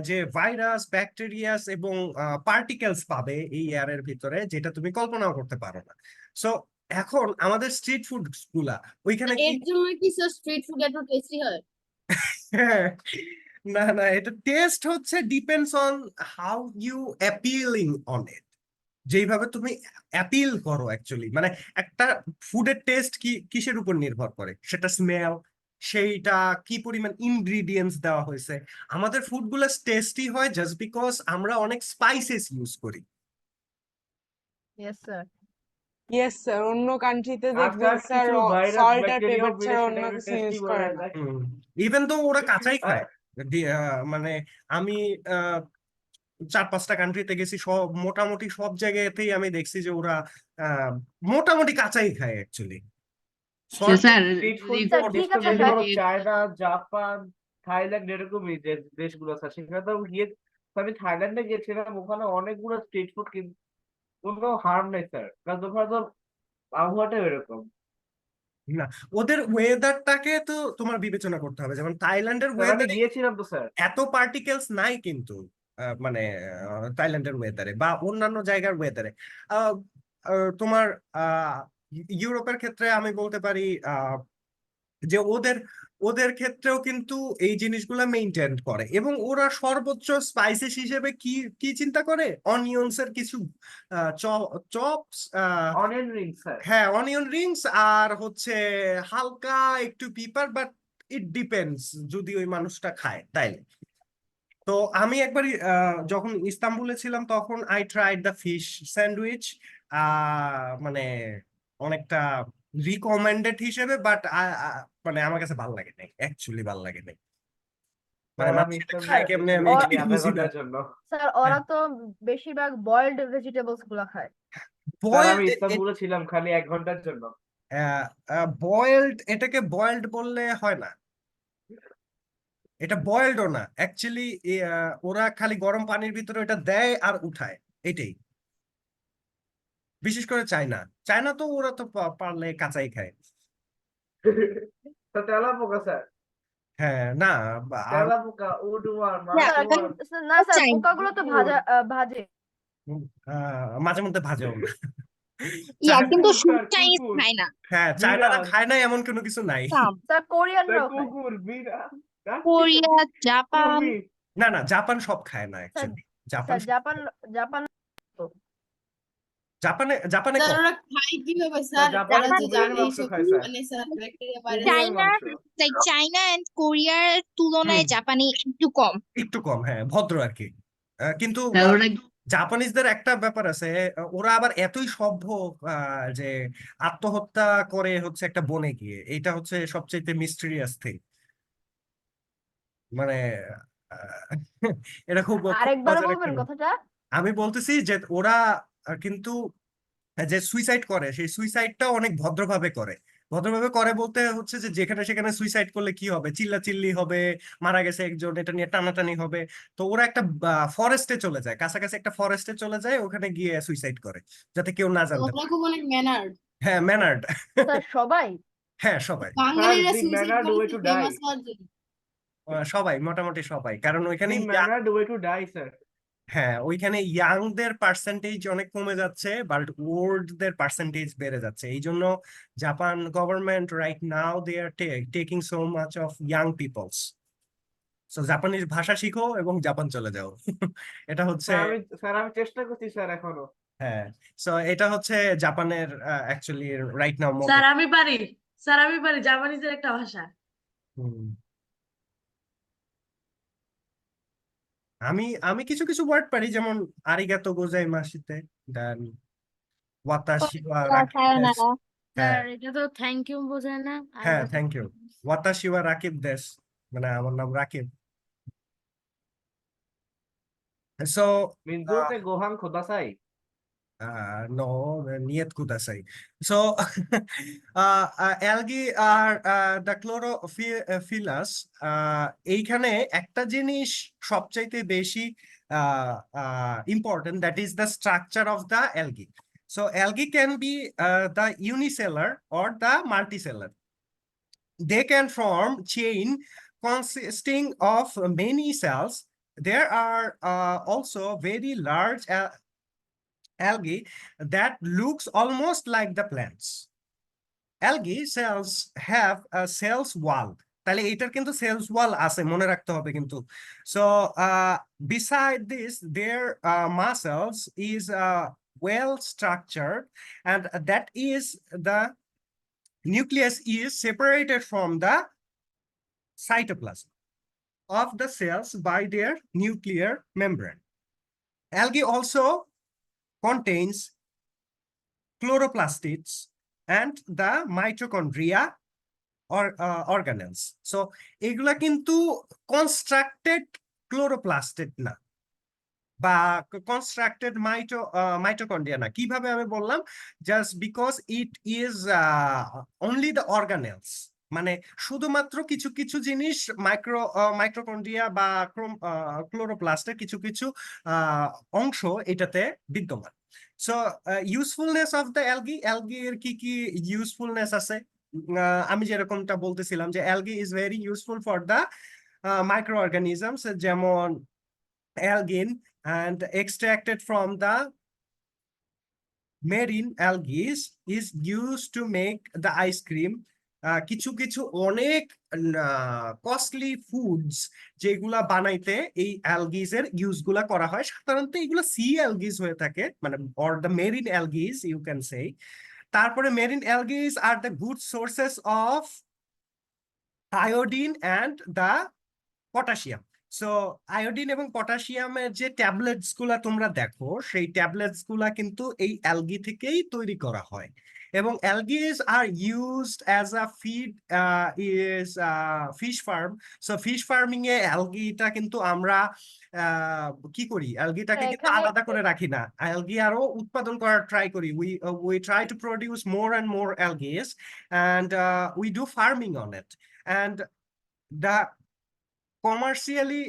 যে ভাইরাস, ব্যাকটেরিয়াস এবং পার্টিকেলস পাবে এই এয়ারের ভিতরে, যেটা তুমি কল্পনাও করতে পারো না। সো এখন আমাদের স্ট্রিট ফুড গুলা ওইখানে কি, এর জন্য কি স্যার স্ট্রিট ফুড এত টেস্টি হয়? হ্যাঁ, না না, এটা টেস্ট হচ্ছে depends on how you appealing on it, যেইভাবে তুমি অ্যাপিল করো অ্যাকচুয়ালি। মানে একটা ফুডের টেস্ট কিসের উপর নির্ভর করে, সেটা স্মেল, সেইটা কি পরিমাণ ইনগ্রিডিয়েন্টস দেওয়া হয়েছে। আমাদের ফুড গুলো টেস্টি হয় জাস্ট বিকজ আমরা অনেক স্পাইসেস ইউজ করি। Yes sir. ইয়েস স্যার, অন্য কান্ট্রিতে আর দেখবেন স্যার স্যার কিছু ভাইরাস সল্ট আর ব্যাকটেরিয়াও পেপার মিলে ছাড়া অন্য সেটাকে কিছু টেস্টি ইউজ করে করে না। দেয়। ইভেন তো ওরা কাঁচাই আহ, খায়। মানে আমি 4-5টা কান্ট্রিতে গেছি, সব মোটামুটি সব জায়গাতেই আমি দেখছি যে ওরা আহ, মোটামুটি কাঁচাই খায় অ্যাকচুয়ালি। স্যার স্ট্রিট যদি ফুড স্যার তো কি দেশ তো কাঁচা বেশি খায়? ধরো চায়না, জাপান, থাইল্যান্ড এরকমই যে দেশগুলো আছে, সেখানে তো গিয়ে তো আমি থাইল্যান্ডে গিয়েছিলাম, ওখানে অনেকগুলো স্ট্রিট ফুড কিন্তু কোনো হার্ম নেই স্যার, কারণ ওখানে তো আবহাওয়াটা এরকম। না, ওদের ওয়েদারটাকে তো তোমার বিবেচনা করতে হবে। যেমন থাইল্যান্ডের স্যার আমি ওয়েদারে গিয়েছিলাম তো স্যার। এত পার্টিকেলস নাই কিন্তু মানে থাইল্যান্ডের ওয়েদারে বা অন্যান্য জায়গার ওয়েদারে তোমার ইউরোপের ক্ষেত্রে আমি বলতে পারি যে ওদের ওদের ক্ষেত্রেও কিন্তু এই জিনিসগুলা মেনটেন করে, এবং ওরা সর্বোচ্চ স্পাইসেস হিসেবে কি কি চিন্তা করে, অনিয়ন্স এর কিছু চপস, অনিয়ন রিং স্যার। হ্যাঁ অনিয়ন রিংস, আর হচ্ছে হালকা একটু পিপার, বাট ইট ডিপেন্ডস যদি ওই মানুষটা খায় তাইলে। তো আমি একবার যখন ইস্তাম্বুলে ছিলাম তখন I tried the fish sandwich, মানে অনেকটা রিকমেন্ডেড হিসেবে, বাট মানে আমার কাছে ভালো লাগে নাই, অ্যাকচুয়ালি ভালো লাগে নাই। মানে স্যার আমি মানুষ এটা ইস্তাম্বুলে খায় কেমনে আমি ও- এটাই আধা বুঝি না। ঘন্টার জন্য। স্যার ওরা তো বেশিরভাগ বয়েলড ভেজিটেবলস গুলা খায়। স্যার আমি বয়েলড, ইস্তাম্বুলে ছিলাম খালি 1 ঘন্টার জন্য। বয়েলড, এটাকে বয়েলড বললে হয় না, এটা বয়েলডও না অ্যাকচুয়ালি। ওরা খালি গরম পানির ভিতরে ওটা দেয় আর উঠায়, এটাই। বিশেষ করে চায়না, চায়না তো ওরা তো পারলে কাঁচাই খায়। তো তেলাপোকা স্যার, হ্যাঁ না, তেলাপোকা, উডওয়ার্ম, Yeah, স্যার মাছওয়ার্ম, না স্যার, চাই না। পোকাগুলো তো ভাজে। মাঝে মধ্যে ভাজেও না। ইয়া চায়না- কিন্তু কুকুর, চাইনিজ কুকুর, খায় না। হ্যাঁ চায়নারা বিড়াল, খায় না এমন কোনো কিছু নাই। কাম স্যার কোরিয়ানরাও খায়। কুকুর, বিড়াল, কোরিয়া, জাপান, কুমির। না না, জাপান সব খায় না sir actually, Japan sir Japan জাপানে জাপানে স্যার কম। ওরা খায় কিভাবে স্যার স্যার? জাপানে ওরা যে কুমিরের জানে মাংস এইসব খায় স্যার। মানে স্যার ব্যাকটেরিয়া ভাইরাস কুমিরের চাইনা, মাংস। লাইক চাইনা এন্ড কোরিয়ার তুলনায় হুম। জাপানি একটু কম। একটু কম, হ্যাঁ ভদ্র আর কি। কিন্তু হ্যাঁ ওরা জাপানিজদের একটা ব্যাপার আছে, ওরা আবার এতই সভ্য যে আত্মহত্যা করে হচ্ছে একটা বনে গিয়ে, এটা হচ্ছে সবচেয়ে মিস্টেরিয়াস থিং। মানে আহ, এটা খুব খুব আরেকবারও মজার একটা বলবেন ব্যাপার। কথাটা। আমি বলতেছি যে ওরা কিন্তু যে সুইসাইড করে সেই সুইসাইডটা অনেক ভদ্রভাবে করে। ভদ্রভাবে করে বলতে হচ্ছে যে যেখানে সেখানে সুইসাইড করলে কি হবে, চিল্লাচিল্লি হবে, মারা গেছে একজন, এটা নিয়ে টানাটানি হবে। তো ওরা একটা ফরেস্টে চলে যায়, কাছাকাছি একটা ফরেস্টে চলে যায়, ওখানে গিয়ে সুইসাইড করে যাতে কেউ না জানতে ওরা পারে। খুব অনেক ম্যানার্ড। হ্যাঁ ম্যানার্ড। স্যার সবাই হ্যাঁ সবাই, স্যার বাঙালিরা দি সুইসাইড ম্যানার্ড ওয়ে করেছে টু ডাই। ফেমাস হওয়ার জন্য। সবাই মোটামুটি সবাই, কারণ ওইখানে the mannered way to die sir. হ্যাঁ ওইখানে ইয়াংদের পার্সেন্টেজ অনেক কমে যাচ্ছে, বাট ওল্ডদের পার্সেন্টেজ বেড়ে যাচ্ছে। এই জন্য Japan government right now they are taking so much of young peoples. So Japanese ভাষা শিখো এবং জাপান চলে যাও। এটা হচ্ছে, স্যার আমি চেষ্টা করছি স্যার এখনো। হ্যাঁ সো এটা হচ্ছে জাপানের অ্যাকচুয়ালি রাইট নাও মতো। স্যার আমি পারি, স্যার আমি পারি জাপানিজের একটা ভাষা। হুম। আমি আমি কিছু কিছু ওয়ার্ড পারি, যেমন আরিগাতো গোজাইমাসিতে, দেন ওয়াতাশি ওয়া রাকিব দেস। সায়োনারা। হ্যাঁ এটা তো থ্যাংক ইউ বোঝায় না? হ্যাঁ থ্যাংক ইউ, ওয়াতাশি ওয়া রাকিব দেস, মানে আমার নাম রাকিব। সো মিনজোতে গোহান খোদাসাই। no, niet kudasai. So, algae are the chlorophyllus. এইখানে একটা জিনিস সবচাইতে বেশি important, that is the structure of the algae. So, algae can be the unicellular or the multicellular. They can form chain consisting of many cells. There are also very large algae that looks almost like the plants. Algae cells have a cells wall. তাহলে এটার কিন্তু cells wall আছে, মনে রাখতে হবে কিন্তু। So beside this, their muscles is well structured, and that is the nucleus is separated from the cytoplasm of the cells by their nuclear membrane. Algae also contains chloroplasts and the mitochondria or organelles. So এগুলা কিন্তু constructed chloroplast না, বা constructed mitochondria না। কিভাবে আমি বললাম, just because it is only the organelles, মানে শুধুমাত্র কিছু কিছু জিনিস মাইক্রোকন্ড্রিয়া বা ক্লোরোপ্লাস্টের কিছু কিছু অংশ এটাতে বিদ্যমান। So usefulness of the algae এর কি কি ইউজফুলনেস আছে? আমি যেরকমটা বলতেছিলাম যে algae is very useful for the micro organisms, যেমন algin and extracted from the marine algae is used to make the ice cream, কিছু কিছু অনেক কস্টলি ফুডস যেগুলা বানাইতে এই অ্যালগিস এর ইউজ গুলা করা হয়। সাধারণত এগুলো সি অ্যালগিস হয়ে থাকে, মানে or the marine algae you can say. তারপরে marine algae are the good sources of iodine and the potassium. So iodine এবং পটাশিয়ামের যে ট্যাবলেটস গুলা তোমরা দেখো, সেই ট্যাবলেটস গুলা কিন্তু এই অ্যালগি থেকেই তৈরি করা হয়। এবং algae are used as a feed is fish farm. So fish farming এ অ্যালগিটা কিন্তু আমরা কি করি, অ্যালগিটাকে কিন্তু এখানে আলাদা করে রাখি না, অ্যালগি আরো উৎপাদন করার ট্রাই করি। We try to produce more and more algae and we do farming on it. And the commercially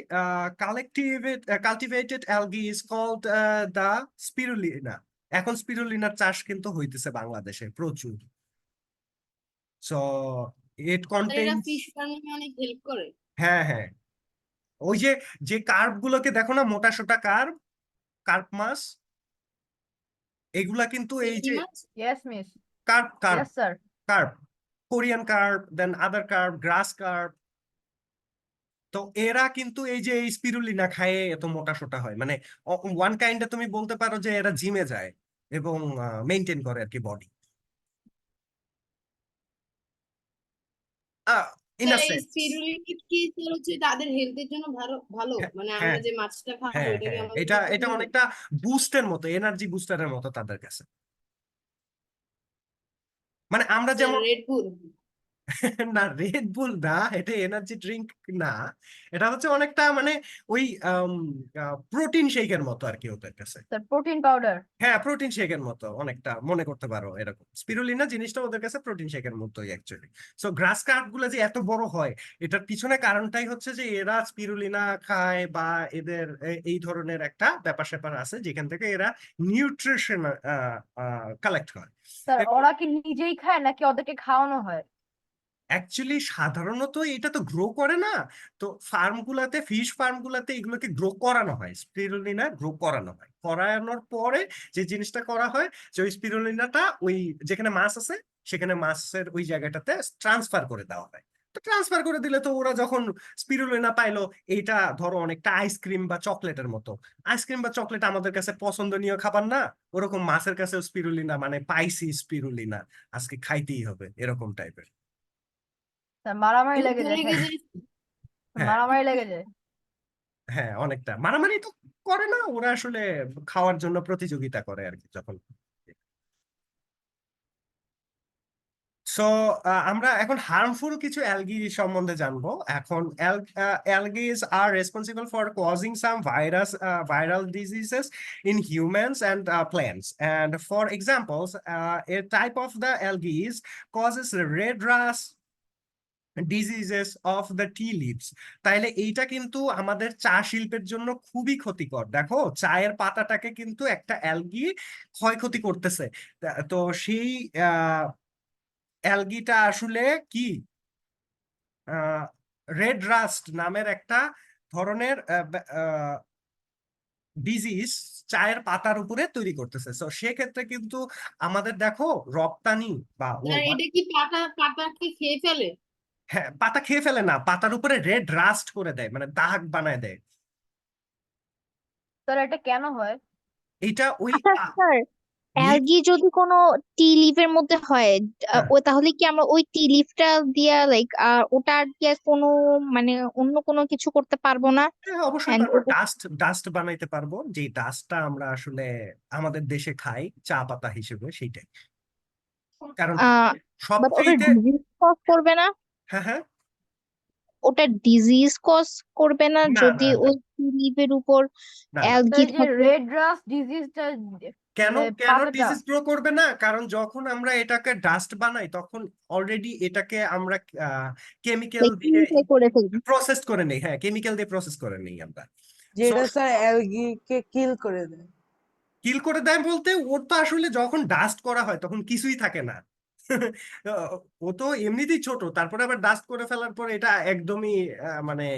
cultivated algae is called the spirulina. এখন স্পিরুলিনার চাষ কিন্তু হইতেছে বাংলাদেশে প্রচুর। সো ইট এরা কন্টেইনস, ফিশ ফার্মিং অনেক হেল্প করে। হ্যাঁ হ্যাঁ, ওই যে যে কার্প গুলোকে দেখো না, মোটা সোটা কার্প, কার্প মাছ, এগুলা কিন্তু এই চিংড়ি যে মাছ, yes miss, carp carp yes sir. Carp, Korean carp, then other carp, grass carp. তো এরা কিন্তু এই যে এই স্পিরুলিনা খায় এত মোটা সোটা হয়, মানে ওয়ান কাইন্ডে তুমি বলতে পারো যে এরা জিমে যায় এবং মেনটেন করে আর কি বডি ইন আ এই সেন্স। স্পিরুলিনা কি তোর হচ্ছে তাদের হেলথের জন্য ভালো ভালো, মানে আমরা হ্যাঁ যে মাছটা খাবো হ্যাঁ এটা কি হ্যাঁ, আমাদের এটা জন্য এটা ভালো? অনেকটা বুস্টের মতো, এনার্জি বুস্টারের মতো তাদের কাছে। মানে আমরা যেমন রেড বুল। না, রেড বুল না, এটা এনার্জি ড্রিঙ্ক না, এটা হচ্ছে অনেকটা মানে ওই প্রোটিন শেকের মতো আর কি ওদের কাছে। Sir, protein powder. হ্যাঁ, প্রোটিন শেকের মতো অনেকটা মনে করতে পারো এরকম। স্পিরুলিনা জিনিসটা ওদের কাছে প্রোটিন শেকের মতোই অ্যাকচুয়ালি। সো গ্রাস কার্প গুলো যে এত বড় হয়, এটার পিছনে কারণটাই হচ্ছে যে এরা স্পিরুলিনা খায় বা এদের এই ধরনের একটা ব্যাপার স্যাপার আছে যেখান থেকে এরা নিউট্রিশন কালেক্ট করে। Sir, ওরা কি নিজেই খায় নাকি ওদেরকে খাওয়ানো হয়? অ্যাকচুয়ালি সাধারণত এটা তো গ্রো করে না, তো ফার্ম গুলাতে, ফিশ ফার্ম গুলাতে এগুলোকে গ্রো করানো হয়, স্পিরুলিনা গ্রো করানো হয়। করানোর পরে যে জিনিসটা করা হয় যে ওই স্পিরুলিনাটা ওই যেখানে মাছ আছে সেখানে মাছের ওই জায়গাটাতে ট্রান্সফার করে দেওয়া হয়। তো ট্রান্সফার করে দিলে তো ওরা যখন স্পিরুলিনা পাইলো, এইটা ধরো অনেকটা আইসক্রিম বা চকলেটের মতো। আইসক্রিম বা চকলেট আমাদের কাছে পছন্দনীয় খাবার না, ওরকম মাছের কাছে স্পিরুলিনা মানে পাইছি স্পিরুলিনা, আজকে খাইতেই হবে, এরকম টাইপের। Sir, মারামারি লেগে যায় লেগে খালি। যায়। হ্যাঁ মারামারি লেগে যায়। হ্যাঁ, অনেকটা মারামারি তো করে না, ওরা আসলে খাওয়ার জন্য প্রতিযোগিতা করে আর কি যখন। সো আমরা এখন হার্মফুল কিছু অ্যালগি সম্বন্ধে জানবো। এখন algae are responsible for causing some viral diseases in humans and plants. And for examples, a type of the algae causes red rust diseases of the tea leaves. তাইলে এইটা কিন্তু আমাদের চা শিল্পের জন্য খুবই ক্ষতিকর। দেখো চায়ের পাতাটাকে কিন্তু একটা অ্যালগি ক্ষয়ক্ষতি করতেছে। তো সেই অ্যালগিটা আসলে কি রেড রাস্ট নামের একটা ধরনের ডিজিজ চায়ের পাতার উপরে তৈরি করতেছে। তো সেক্ষেত্রে কিন্তু আমাদের দেখো রপ্তানি বা স্যার এটা কি পাতাকে খেয়ে ফেলে? হ্যাঁ, পাতা খেয়ে ফেলে না, পাতার উপরে রেড রাস্ট করে দেয়, মানে দাগ বানায় দেয়। স্যার, এটা কেন হয়? এইটা ওই আচ্ছা স্যার, অ্যালগি যদি কোনো টি লিফের মধ্যে হয়, হ্যাঁ ও তাহলে কি আমরা ওই টি লিফটা দিয়া লাইক ওটা দিয়ে কোনো মানে অন্য কোনো কিছু করতে পারবো না? হ্যাঁ, অবশ্যই And পারবো, ডাস্ট ডাস্ট বানাইতে পারবো, যে ডাস্টটা আমরা আসলে আমাদের দেশে খাই চা পাতা হিসেবে, সেইটাই। কারণ বাট ওটা সবচেয়ে ডিজিজ কজ করবে না? হ্যাঁ হ্যাঁ, ওটা ডিজিজ কজ করবে না না যদি না না ওই টি লিফের উপর না না। অ্যালগি স্যার, যে থাকে? রেড রাস্ট ডিজিজটা কেন কেন পাতাটা ডিজিজ গ্রো করবে না? কারণ যখন আমরা এটাকে ডাস্ট বানাই তখন অলরেডি এটাকে আমরা কেমিক্যাল লাইক দিয়ে পিউরিফাই করে ফেলবে? প্রসেস করে নেই। হ্যাঁ, কেমিক্যাল দিয়ে প্রসেস করে নেই আমরা। যেটা স্যার অ্যালগি কে কিল করে দেয়। কিল করে দেয় বলতে, ওর তো আসলে যখন ডাস্ট করা হয় তখন কিছুই থাকে না। ও তো এমনিতেই ছোট, তারপরে আবার ডাস্ট করে ফেলার পর এটা একদমই মানে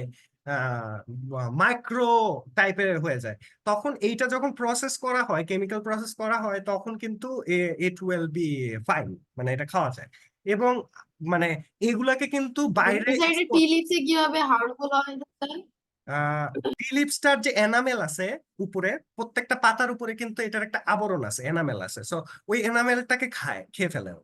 মাইক্রো টাইপের হয়ে যায়। তখন এইটা যখন প্রসেস করা হয়, কেমিক্যাল প্রসেস করা হয়, তখন কিন্তু ইট উইল বি ফাইন, মানে এটা খাওয়া যায়। এবং মানে এগুলাকে কিন্তু বাইরে স্যার এটা টি লিভসে কিভাবে হার্মফুল হয় স্যার? টিলিপসটার যে এনামেল আছে উপরে, প্রত্যেকটা পাতার উপরে কিন্তু এটার একটা আবরণ আছে, এনামেল আছে, সো ওই এনামেলটাকে খেয়ে ফেলে ও।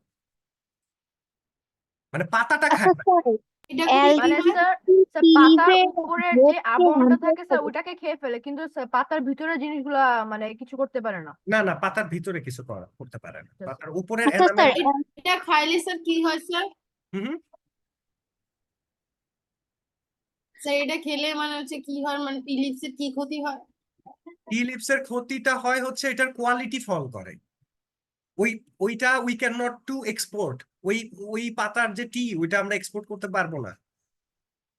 মানে পাতাটা আচ্ছা খায় না। স্যার এটা কি মানে হয়? স্যার টি পাতার লিভের উপরের যে গ্রোথকে আবরণটা হ্যাম্পার থাকে স্যার করে। ওইটাকে খেয়ে ফেলে, কিন্তু স্যার পাতার ভিতরের জিনিসগুলা মানে কিছু করতে পারে না। না না, পাতার ভিতরে কিছু করতে পারে না, Yes, পাতার উপরের আচ্ছা স্যার এনামেলটা। এটা খাইলে স্যার কি হয় স্যার? হুম। স্যার এটা খেলে মানে হচ্ছে কি হয়, মানে টি লিভসের কি ক্ষতি হয়? টিলিপসের ক্ষতিটা হয় হচ্ছে এটার কোয়ালিটি ফল করে। ওইটা we can not two export. ওই পাতার যে টি, ওইটা আমরা এক্সপোর্ট করতে পারবো না।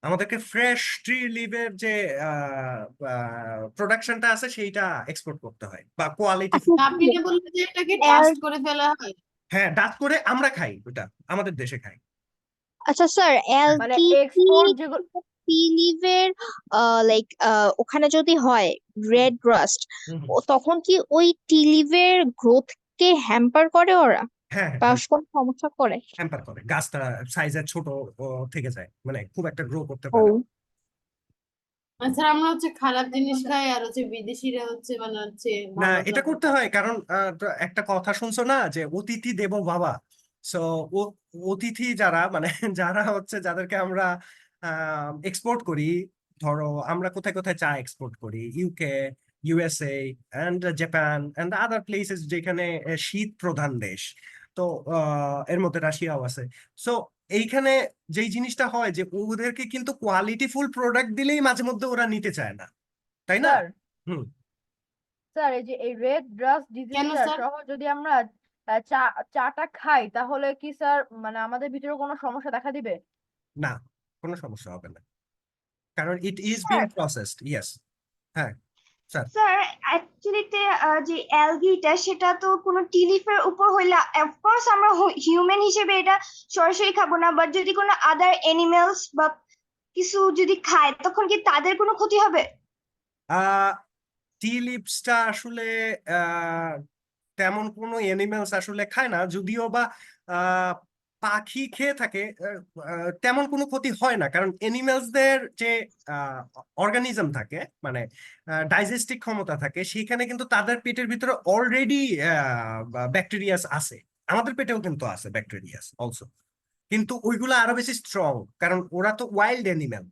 আমাদেরকে ফ্রেশ ট্রি লিভের যে প্রোডাকশনটা আছে সেইটা এক্সপোর্ট করতে হয়, বা কোয়ালিটি। আচ্ছা আপনি না বললেন যে এটাকে স্যার ডাস্ট করে ফেলা হয়? হ্যাঁ, ডাস্ট করে আমরা খাই, ওটা আমাদের দেশে খাই। আচ্ছা স্যার মানে অ্যালগি এক্সপোর্ট যেগুলো টি লিভের লাইক ওখানে যদি হয় রেড রাস্ট, হুম, হুম। তখন কি ওই টি লিভের গ্রোথকে হ্যাম্পার করে ওরা হ্যাঁ বা হ্যাঁ, কোনো সমস্যা করে? হ্যাম্পার করে, গাছটা সাইজের ছোট থেকে যায়, মানে খুব একটা গ্রো করতে ও পারে না। আর স্যার আমরা হচ্ছে খারাপ জিনিস খাই আর হচ্ছে বিদেশিরা হচ্ছে মানে হচ্ছে না, ভালো এটা খাবার করতে খায়। হয় কারণ তো একটা কথা শুনছো না যে অতিথি দেবো বাবা। সো অতিথি যারা মানে যারা হচ্ছে যাদেরকে আমরা এক্সপোর্ট করি, ধরো আমরা কোথায় কোথায় চা এক্সপোর্ট করি, UK, USA and Japan and other places, যেখানে শীত প্রধান দেশ। তো এর মধ্যে রাশিয়াও আছে। সো এইখানে যেই জিনিসটা হয় যে ওদেরকে কিন্তু কোয়ালিটিফুল প্রোডাক্ট দিলেই মাঝে মধ্যে ওরা নিতে চায় না, তাই না? স্যার হুম। স্যার এই যে এই রেড রাস্ট কেন ডিজিজটা স্যার? সহ যদি আমরা চাটা খাই তাহলে কি স্যার মানে আমাদের ভিতরে কোনো সমস্যা দেখা দিবে? না, কোনো সমস্যা হবে না, কারণ it is being sir processed. Yes. হ্যাঁ স্যার। স্যার অ্যাকচুয়ালিতে যে অ্যালগিটা সেটা তো কোনো টি লিফের উপর হইলে অফকোর্স আমরা হিউম্যান হিসেবে এটা সরাসরি খাবো না, বাট যদি কোনো আদার এনিমেলস বা কিছু যদি খায় তখন কি তাদের কোনো ক্ষতি হবে? টি লিভসটা আসলে আহ, তেমন কোনো এনিমেলস আসলে খায় না, যদিও বা আহ, পাখি খেয়ে থাকে, তেমন কোনো ক্ষতি হয় না, কারণ এনিমেলসদের যে অর্গানিজম থাকে, মানে ডাইজেস্টিক ক্ষমতা থাকে, সেখানে কিন্তু তাদের পেটের ভিতরে অলরেডি ব্যাকটেরিয়াস আছে। আমাদের পেটেও কিন্তু আছে ব্যাকটেরিয়াস অলসো, কিন্তু ওইগুলো আরো বেশি স্ট্রং, কারণ ওরা তো ওয়াইল্ড অ্যানিমেল।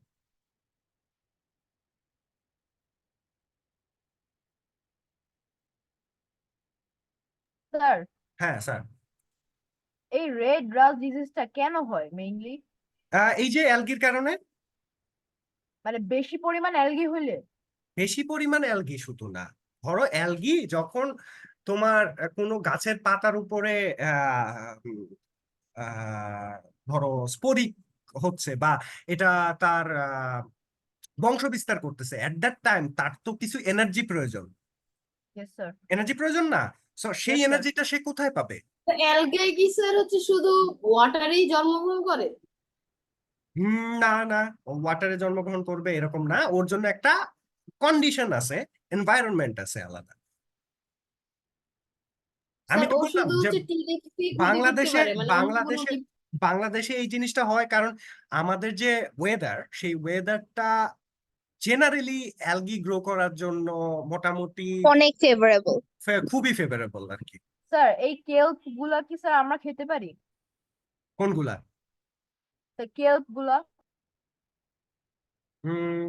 স্যার হ্যাঁ স্যার। এই রেড রাস্ট ডিজিজটা কেন হয় মেইনলি? এই যে অ্যালগির কারণে। মানে বেশি পরিমাণ অ্যালগি হইলে? বেশি পরিমাণ অ্যালগি শুধু না, ধরো অ্যালগি যখন তোমার কোনো গাছের পাতার উপরে আহ, উম, ধরো স্পোরিক হচ্ছে, বা এটা তার বংশ বিস্তার করতেছে, এট দ্যাট টাইম তার তো কিছু এনার্জি প্রয়োজন। Yes sir. এনার্জি প্রয়োজন না, সো সেই ইয়েস স্যার। এনার্জিটা সে কোথায় পাবে? অ্যালগাই কি স্যার হচ্ছে শুধু ওয়াটারেই জন্মগ্রহণ করে? না না, ওয়াটারে জন্মগ্রহণ করবে এরকম না, ওর জন্য একটা কন্ডিশন আছে, এনভায়রনমেন্ট আছে আলাদা। আমি স্যার তো ও বললাম শুধু যে হচ্ছে টি লিভসকেই ক্ষতি করতে বাংলাদেশে পারে, মানে অন্য কোনো বাংলাদেশে বাংলাদেশে এই জিনিসটা হয় কারণ আমাদের যে ওয়েদার, সেই ওয়েদারটা জেনারেলি অ্যালগি গ্রো করার জন্য মোটামুটি অনেক ফেভারেবল। খুবই ফেভারেবল আর কি। স্যার এই কেল্প গুলা কি স্যার আমরা খেতে পারি? কোনগুলা? কেল্প গুলা উম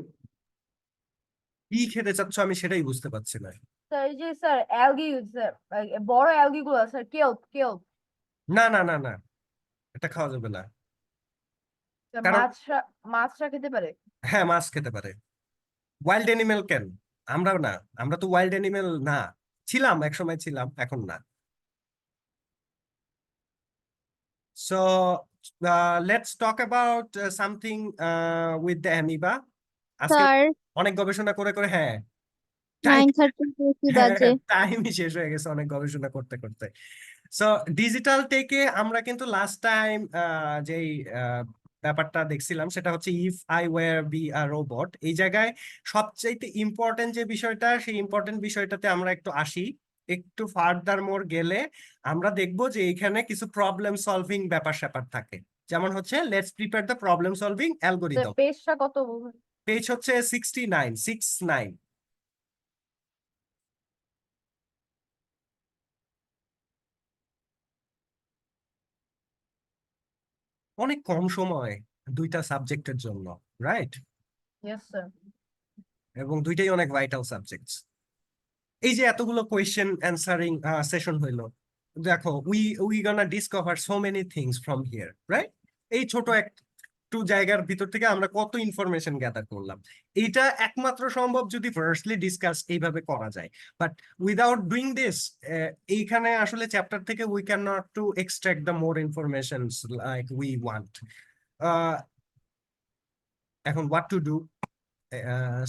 কি খেতে চাচ্ছ আমি সেটাই বুঝতে পারছি না। স্যার এই যে স্যার অ্যালগি স্যার, বড় অ্যালগি গুলা স্যার, কেল্প কেল্প। না না না না, এটা খাওয়া যাবে না, কারণ মাছরা খেতে পারে? হ্যাঁ, মাছ খেতে পারে। ওয়াইল্ড অ্যানিমেল কেন? আমরা না, আমরা তো ওয়াইল্ড অ্যানিমেল না, ছিলাম একসময়, ছিলাম, এখন না। So let's talk about something with the amoeba. আজকে স্যার অনেক গবেষণা করে করে, হ্যাঁ টাইম 9:30 বাজে। টাইমই শেষ হয়ে গেছে অনেক গবেষণা করতে করতে। সো ডিজিটাল টেকে আমরা কিন্তু লাস্ট টাইম যেই ব্যাপারটা দেখছিলাম সেটা হচ্ছে if I were be a robot. এই জায়গায় সবচাইতে ইম্পর্টেন্ট যে বিষয়টা, সেই ইম্পর্টেন্ট বিষয়টাতে আমরা একটু আসি। একটু ফার্দার মোর গেলে আমরা দেখবো যে এখানে কিছু প্রবলেম সলভিং ব্যাপার স্যাপার থাকে। যেমন হচ্ছে let's prepare the problem solving algorithm. পেজটা কত? পেজ হচ্ছে 69 অনেক কম সময় দুইটা সাবজেক্টের জন্য, রাইট? Yes sir. এবং দুইটাই অনেক ভাইটাল সাবজেক্টস। এই যে এতগুলো কোয়েশ্চেন অ্যান্সারিং সেশন হইলো, দেখো we gonna discover so many things from here, right? এই ছোট একটু জায়গার ভিতর থেকে আমরা কত ইনফরমেশন গ্যাদার করলাম। এইটা একমাত্র সম্ভব যদি ফার্স্টলি ডিসকাস এইভাবে করা যায়। বাট উইদাউট ডুইং দিস, এইখানে আসলে চ্যাপ্টার থেকে we can not to extract the more information like we want. এখন what to do?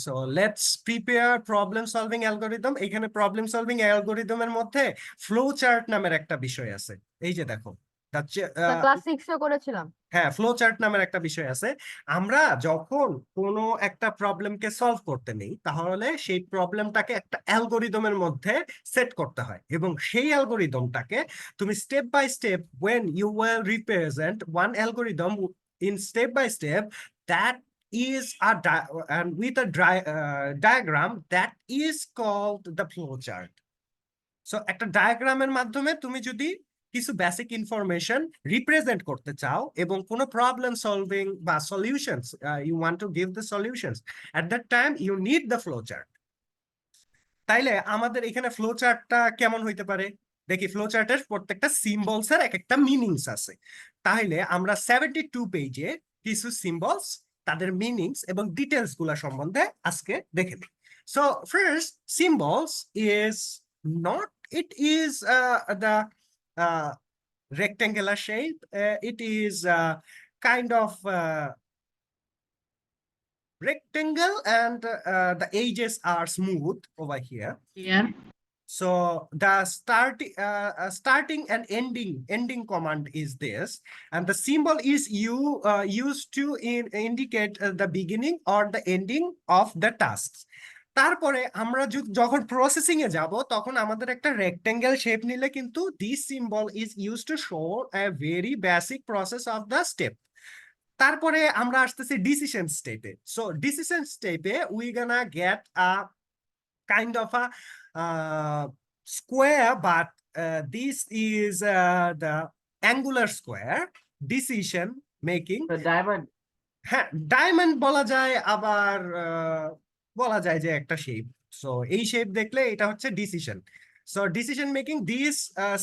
So let's prepare problem solving algorithm. এখানে problem solving algorithm এর মধ্যে ফ্লো চার্ট নামের একটা বিষয় আছে। এই যে দেখো, ক্লাস 6 এ করেছিলাম। হ্যাঁ, ফ্লো চার্ট নামের একটা বিষয় আছে। আমরা যখন কোনো একটা প্রবলেমকে সলভ করতে নেই, তাহলে সেই প্রবলেমটাকে একটা অ্যালগোরিদমের মধ্যে সেট করতে হয়, এবং সেই অ্যালগোরিদমটাকে তুমি step by step when you will represent one algorithm in step by step, that is and with a diagram that is called the flow chart. So একটা ডায়াগ্রামের মাধ্যমে তুমি যদি কিছু বেসিক ইনফরমেশন রিপ্রেজেন্ট করতে চাও এবং কোনো প্রবলেম সলভিং বা solutions you want to give the solutions, at that time you need the flow chart. তাইলে আমাদের এখানে ফ্লো চার্টটা কেমন হইতে পারে দেখি। ফ্লো চার্টের প্রত্যেকটা সিম্বলস এর এক একটা মিনিংস আছে। তাহলে আমরা 72 পেজে কিছু সিম্বলস, তাদের মিনিংস এবং ডিটেলস গুলা সম্বন্ধে আজকে দেখে নিই। So first, symbols is not, it is the rectangular shape. It is kind of rectangle, and the edges are smooth over here. Here. So the starting and ending command is this, and the symbol is used to indicate the beginning or the ending of the tasks. তারপরে আমরা যখন processing এ যাব, তখন আমাদের একটা rectangle shape নিলে কিন্তু this symbol is use to show a very basic process of the step. তারপরে আমরা আসতেছি ডিসিশন স্টেপে। সো ডিসিশন স্টেপে we gonna get a kind of a square, but this is the angular square decision making. Diamond. হ্যাঁ, diamond বলা যায়, আবার বলা যায় যে একটা শেপ। সো এই শেপ দেখলে এটা হচ্ছে decision. So decision making, this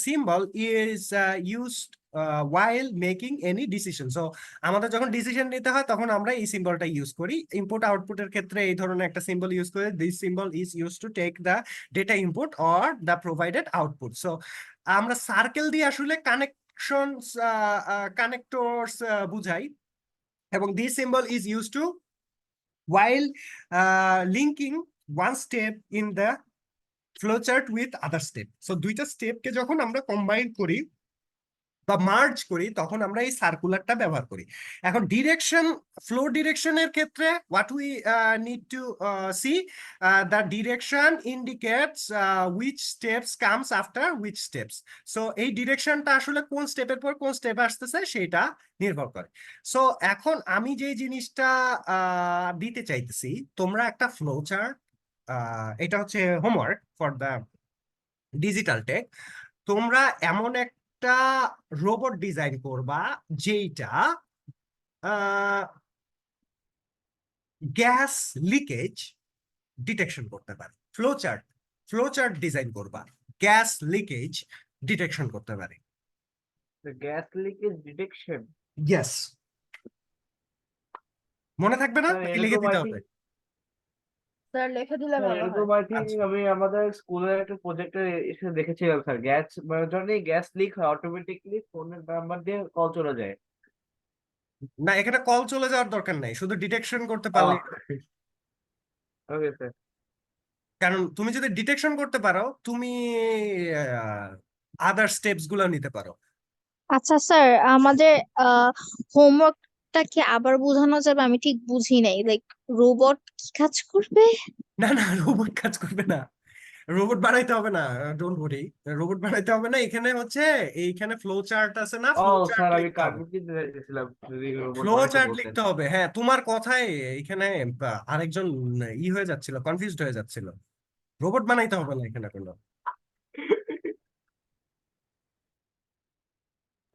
symbol is used while making any decision. So আমাদের যখন ডিসিশন নিতে হয় তখন আমরা এই সিম্বলটা ইউজ করি। ইনপুট আউটপুটের ক্ষেত্রে এই ধরনের একটা সিম্বল ইউজ করে, this symbol is use to take the data input or the provided output. So আমরা সার্কেল দিয়ে আসলে কানেকশনস, কানেক্টরস বুঝাই, এবং this symbol is use to while linking one step in the flowchart with other step. So দুইটা স্টেপকে যখন আমরা combine করি বা মার্জ করি, তখন আমরা এই সার্কুলারটা ব্যবহার করি। এখন ডিরেকশন, ফ্লো ডিরেকশনের ক্ষেত্রে what we need to see, the direction indicates which steps comes after which steps. So এই ডিরেকশনটা আসলে কোন স্টেপের পর কোন স্টেপ আসতেছে সেটা নির্ভর করে। সো এখন আমি যে জিনিসটা দিতে চাইতেছি, তোমরা একটা ফ্লো চার্ট, এটা হচ্ছে homework for the digital tech. তোমরা এমন একটা রোবট ডিজাইন করবা যেটা গ্যাস লিকেজ ডিটেকশন করতে পারে। ফ্লোচার্ট ডিজাইন করবা, গ্যাস লিকেজ ডিটেকশন করতে পারে। গ্যাস লিকেজ ডিটেকশন, ইয়েস, মনে থাকবে না, নাকি লিখে দিতে হবে? স্যার লিখে দিলে ভালো এরকম হয়। আই থিঙ্ক আমি আমাদের স্কুলের একটা প্রজেক্টে এসে দেখেছিলাম স্যার। গ্যাস মানে যখন গ্যাস লিক হয়, অটোমেটিকলি ফোনের নাম্বার দিয়ে কল চলে যায়। না, এখানে কল চলে যাওয়ার দরকার নাই, শুধু ডিটেকশন করতে পারলে। Okay sir. কারণ তুমি যদি ডিটেকশন করতে পারো, তুমি আদার স্টেপস গুলো নিতে পারো। আচ্ছা স্যার, আমাদের হোমওয়ার্কটা কি আবার বোঝানো যাবে? আমি ঠিক বুঝি নাই, লাইক রোবট কি কাজ করবে? না না, রোবট কাজ করবে না। রোবট বানাইতে হবে না, ডোন্ট ওয়ারি, রোবট বানাইতে হবে না। এখানে হচ্ছে এইখানে ফ্লো চার্ট আছে না, ও ফ্লো চার্ট স্যার আমি লিখতে হবে, কার্টুন কিনতে চাইছিলাম যদি রোবট ফ্লো বানাইতে চার্ট বলতেন। লিখতে হবে। হ্যাঁ, তোমার কথায় এখানে আরেকজন হয়ে যাচ্ছিল, কনফিউজড হয়ে যাচ্ছিল। রোবট বানাইতে হবে না এখানে কোনো।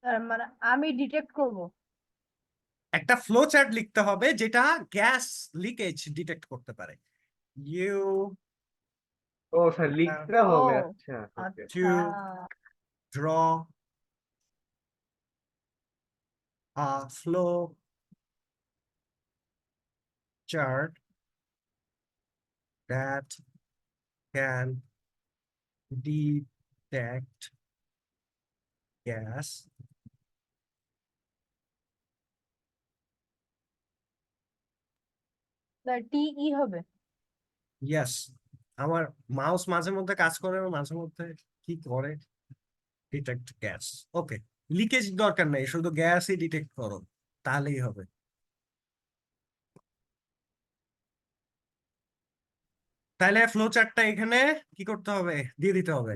তার মানে আমি ডিটেক্ট করব। একটা ফ্লো চার্ট লিখতে হবে যেটা গ্যাস লিকেজ ডিটেক্ট করতে পারে। ইউ ও স্যার লিখতে ও হবে, আচ্ছা ওকে। টু আচ্ছা, draw a flow chart that can detect gas টিই হবে। yes, আমার মাউস মাঝে মধ্যে কাজ করে আর মাঝে মধ্যে কি করে, ডিটেক্ট গ্যাস। ওকে, লিকেজ দরকার নেই, শুধু গ্যাসই ডিটেক্ট করো তাহলেই হবে। তাহলে ফ্লো চার্টটা এখানে কি করতে হবে, দিয়ে দিতে হবে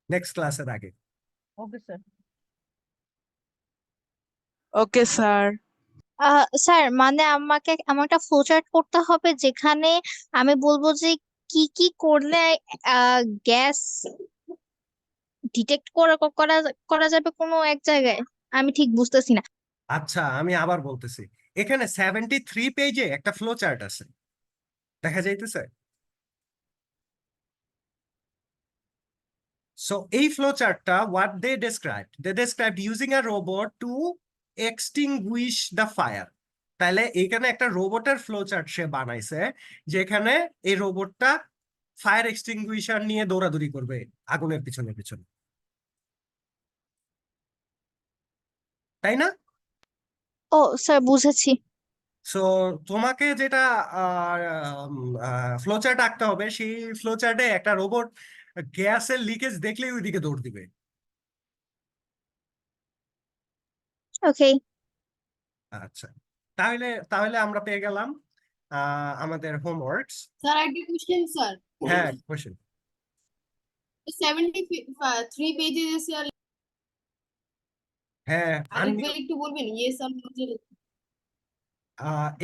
নেক্সট ক্লাসের আগে। Okay sir. Okay sir. Sir মানে আমাকে আমার একটা ফ্লোচার্ট করতে হবে যেখানে আমি বলবো যে কি কি করলে গ্যাস ডিটেক্ট করা করা করা যাবে কোনো এক জায়গায়, আমি ঠিক বুঝতেছি না। আচ্ছা, আমি আবার বলতেছি, এখানে 73 পেজে একটা ফ্লো চার্ট আছে, দেখা যাইতেছে? So এই flow চার্টটা what they described using a robot to extinguish the fire. তাহলে এখানে একটা রোবটের ফ্লো চার্ট সে বানাইছে যেখানে এই রোবটটা ফায়ার এক্সটিংগুইশার নিয়ে দৌড়াদৌড়ি করবে আগুনের পিছনে পিছনে, তাই না? ও স্যার বুঝেছি। সো তোমাকে যেটা ফ্লো চার্ট আঁকতে হবে, সেই ফ্লো চার্টে একটা রোবট গ্যাসের লিকেজ দেখলেই ওইদিকে দৌড় দিবে। ওকে। আচ্ছা, তাহলে তাহলে আমরা পেয়ে গেলাম আমাদের হোমওয়ার্কস। স্যার একটা কোশ্চেন স্যার, হ্যাঁ, কোশ্চেন। 73 পেজেস হ্যাঁ, আরেকবার একটু বলবেন? ইয়েস আর নো?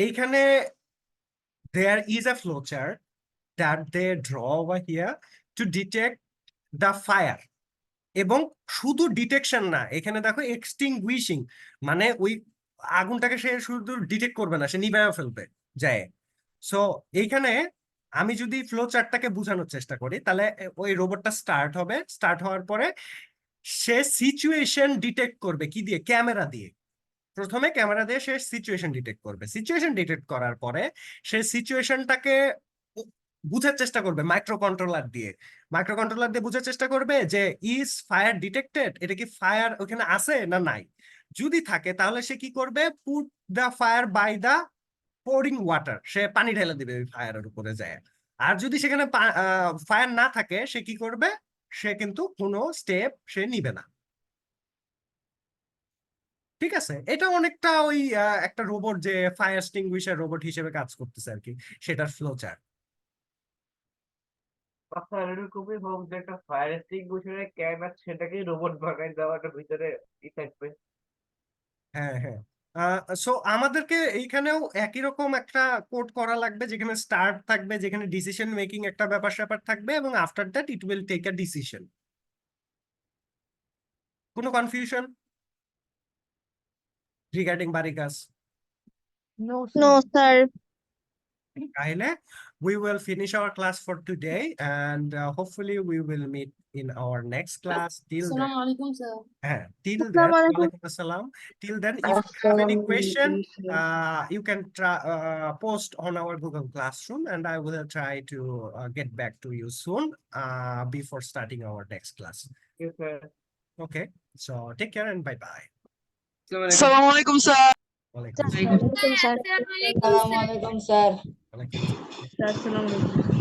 এইখানে there is a flow chart that they draw over here to detect the fire. এবং শুধু ডিটেকশন না, এখানে দেখো এক্সটিংগুইশিং, মানে ওই আগুনটাকে সে শুধু ডিটেক্ট করবে না, সে নিভাইয়া ফেলবে যায়। সো এইখানে আমি যদি ফ্লো চার্টটাকে বোঝানোর চেষ্টা করি, তাহলে ওই রোবটটা স্টার্ট হবে, স্টার্ট হওয়ার পরে সে সিচুয়েশন ডিটেক্ট করবে কি দিয়ে, ক্যামেরা দিয়ে। প্রথমে ক্যামেরা দিয়ে সে সিচুয়েশন ডিটেক্ট করবে, সিচুয়েশন ডিটেক্ট করার পরে সে সিচুয়েশনটাকে বুঝার চেষ্টা করবে মাইক্রো কন্ট্রোলার দিয়ে। মাইক্রো কন্ট্রোলার দিয়ে বুঝার চেষ্টা করবে যে ইজ ফায়ার ডিটেক্টেড, এটা কি ফায়ার ওখানে আছে না নাই। যদি থাকে তাহলে সে কি করবে, put the fire by the pouring water, সে পানি ঢেলে দিবে ওই ফায়ারের উপরে যায়। আর যদি সেখানে ফায়ার না থাকে সে কি করবে, সে কিন্তু কোনো স্টেপ সে নিবে না। ঠিক আছে, এটা অনেকটা ওই একটা রোবট যে ফায়ার এক্সটিংগুইশার রোবট হিসেবে কাজ করতেছে আর কি, সেটার ফ্লো চার্ট। স্যার এরকমই হোক যে একটা ফায়ার এক্সটিংগুইশারের ক্যান আছে সেটাকে রোবট বানাই দেওয়াটা ভিতরে থাকবে। হ্যাঁ হ্যাঁ, সো আমাদেরকে এইখানেও একই রকম একটা কোড করা লাগবে যেখানে স্টার্ট থাকবে, যেখানে ডিসিশন মেকিং একটা ব্যাপার স্যাপার থাকবে, এবং after that it will take a decision. কোনো কনফিউশন রিগার্ডিং বারিকাস? No no sir. তাহলে we will finish our class for today, and hopefully we will meet in our next class. Till then, আসসালামু আলাইকুম স্যার। till then, আসসালামু আলাইকুম। walaikum assalam. Till then, if you have any question, you can try, post on our Google Classroom, and I will try to get back to you soon before starting our next class. Okay, so take care and bye bye. আসসালামু আলাইকুম sir. Walaikum ওয়ালাইকুম sir. আসসালামু আলাইকুম sir. Walaikum. আসসালামু আলাইকুম।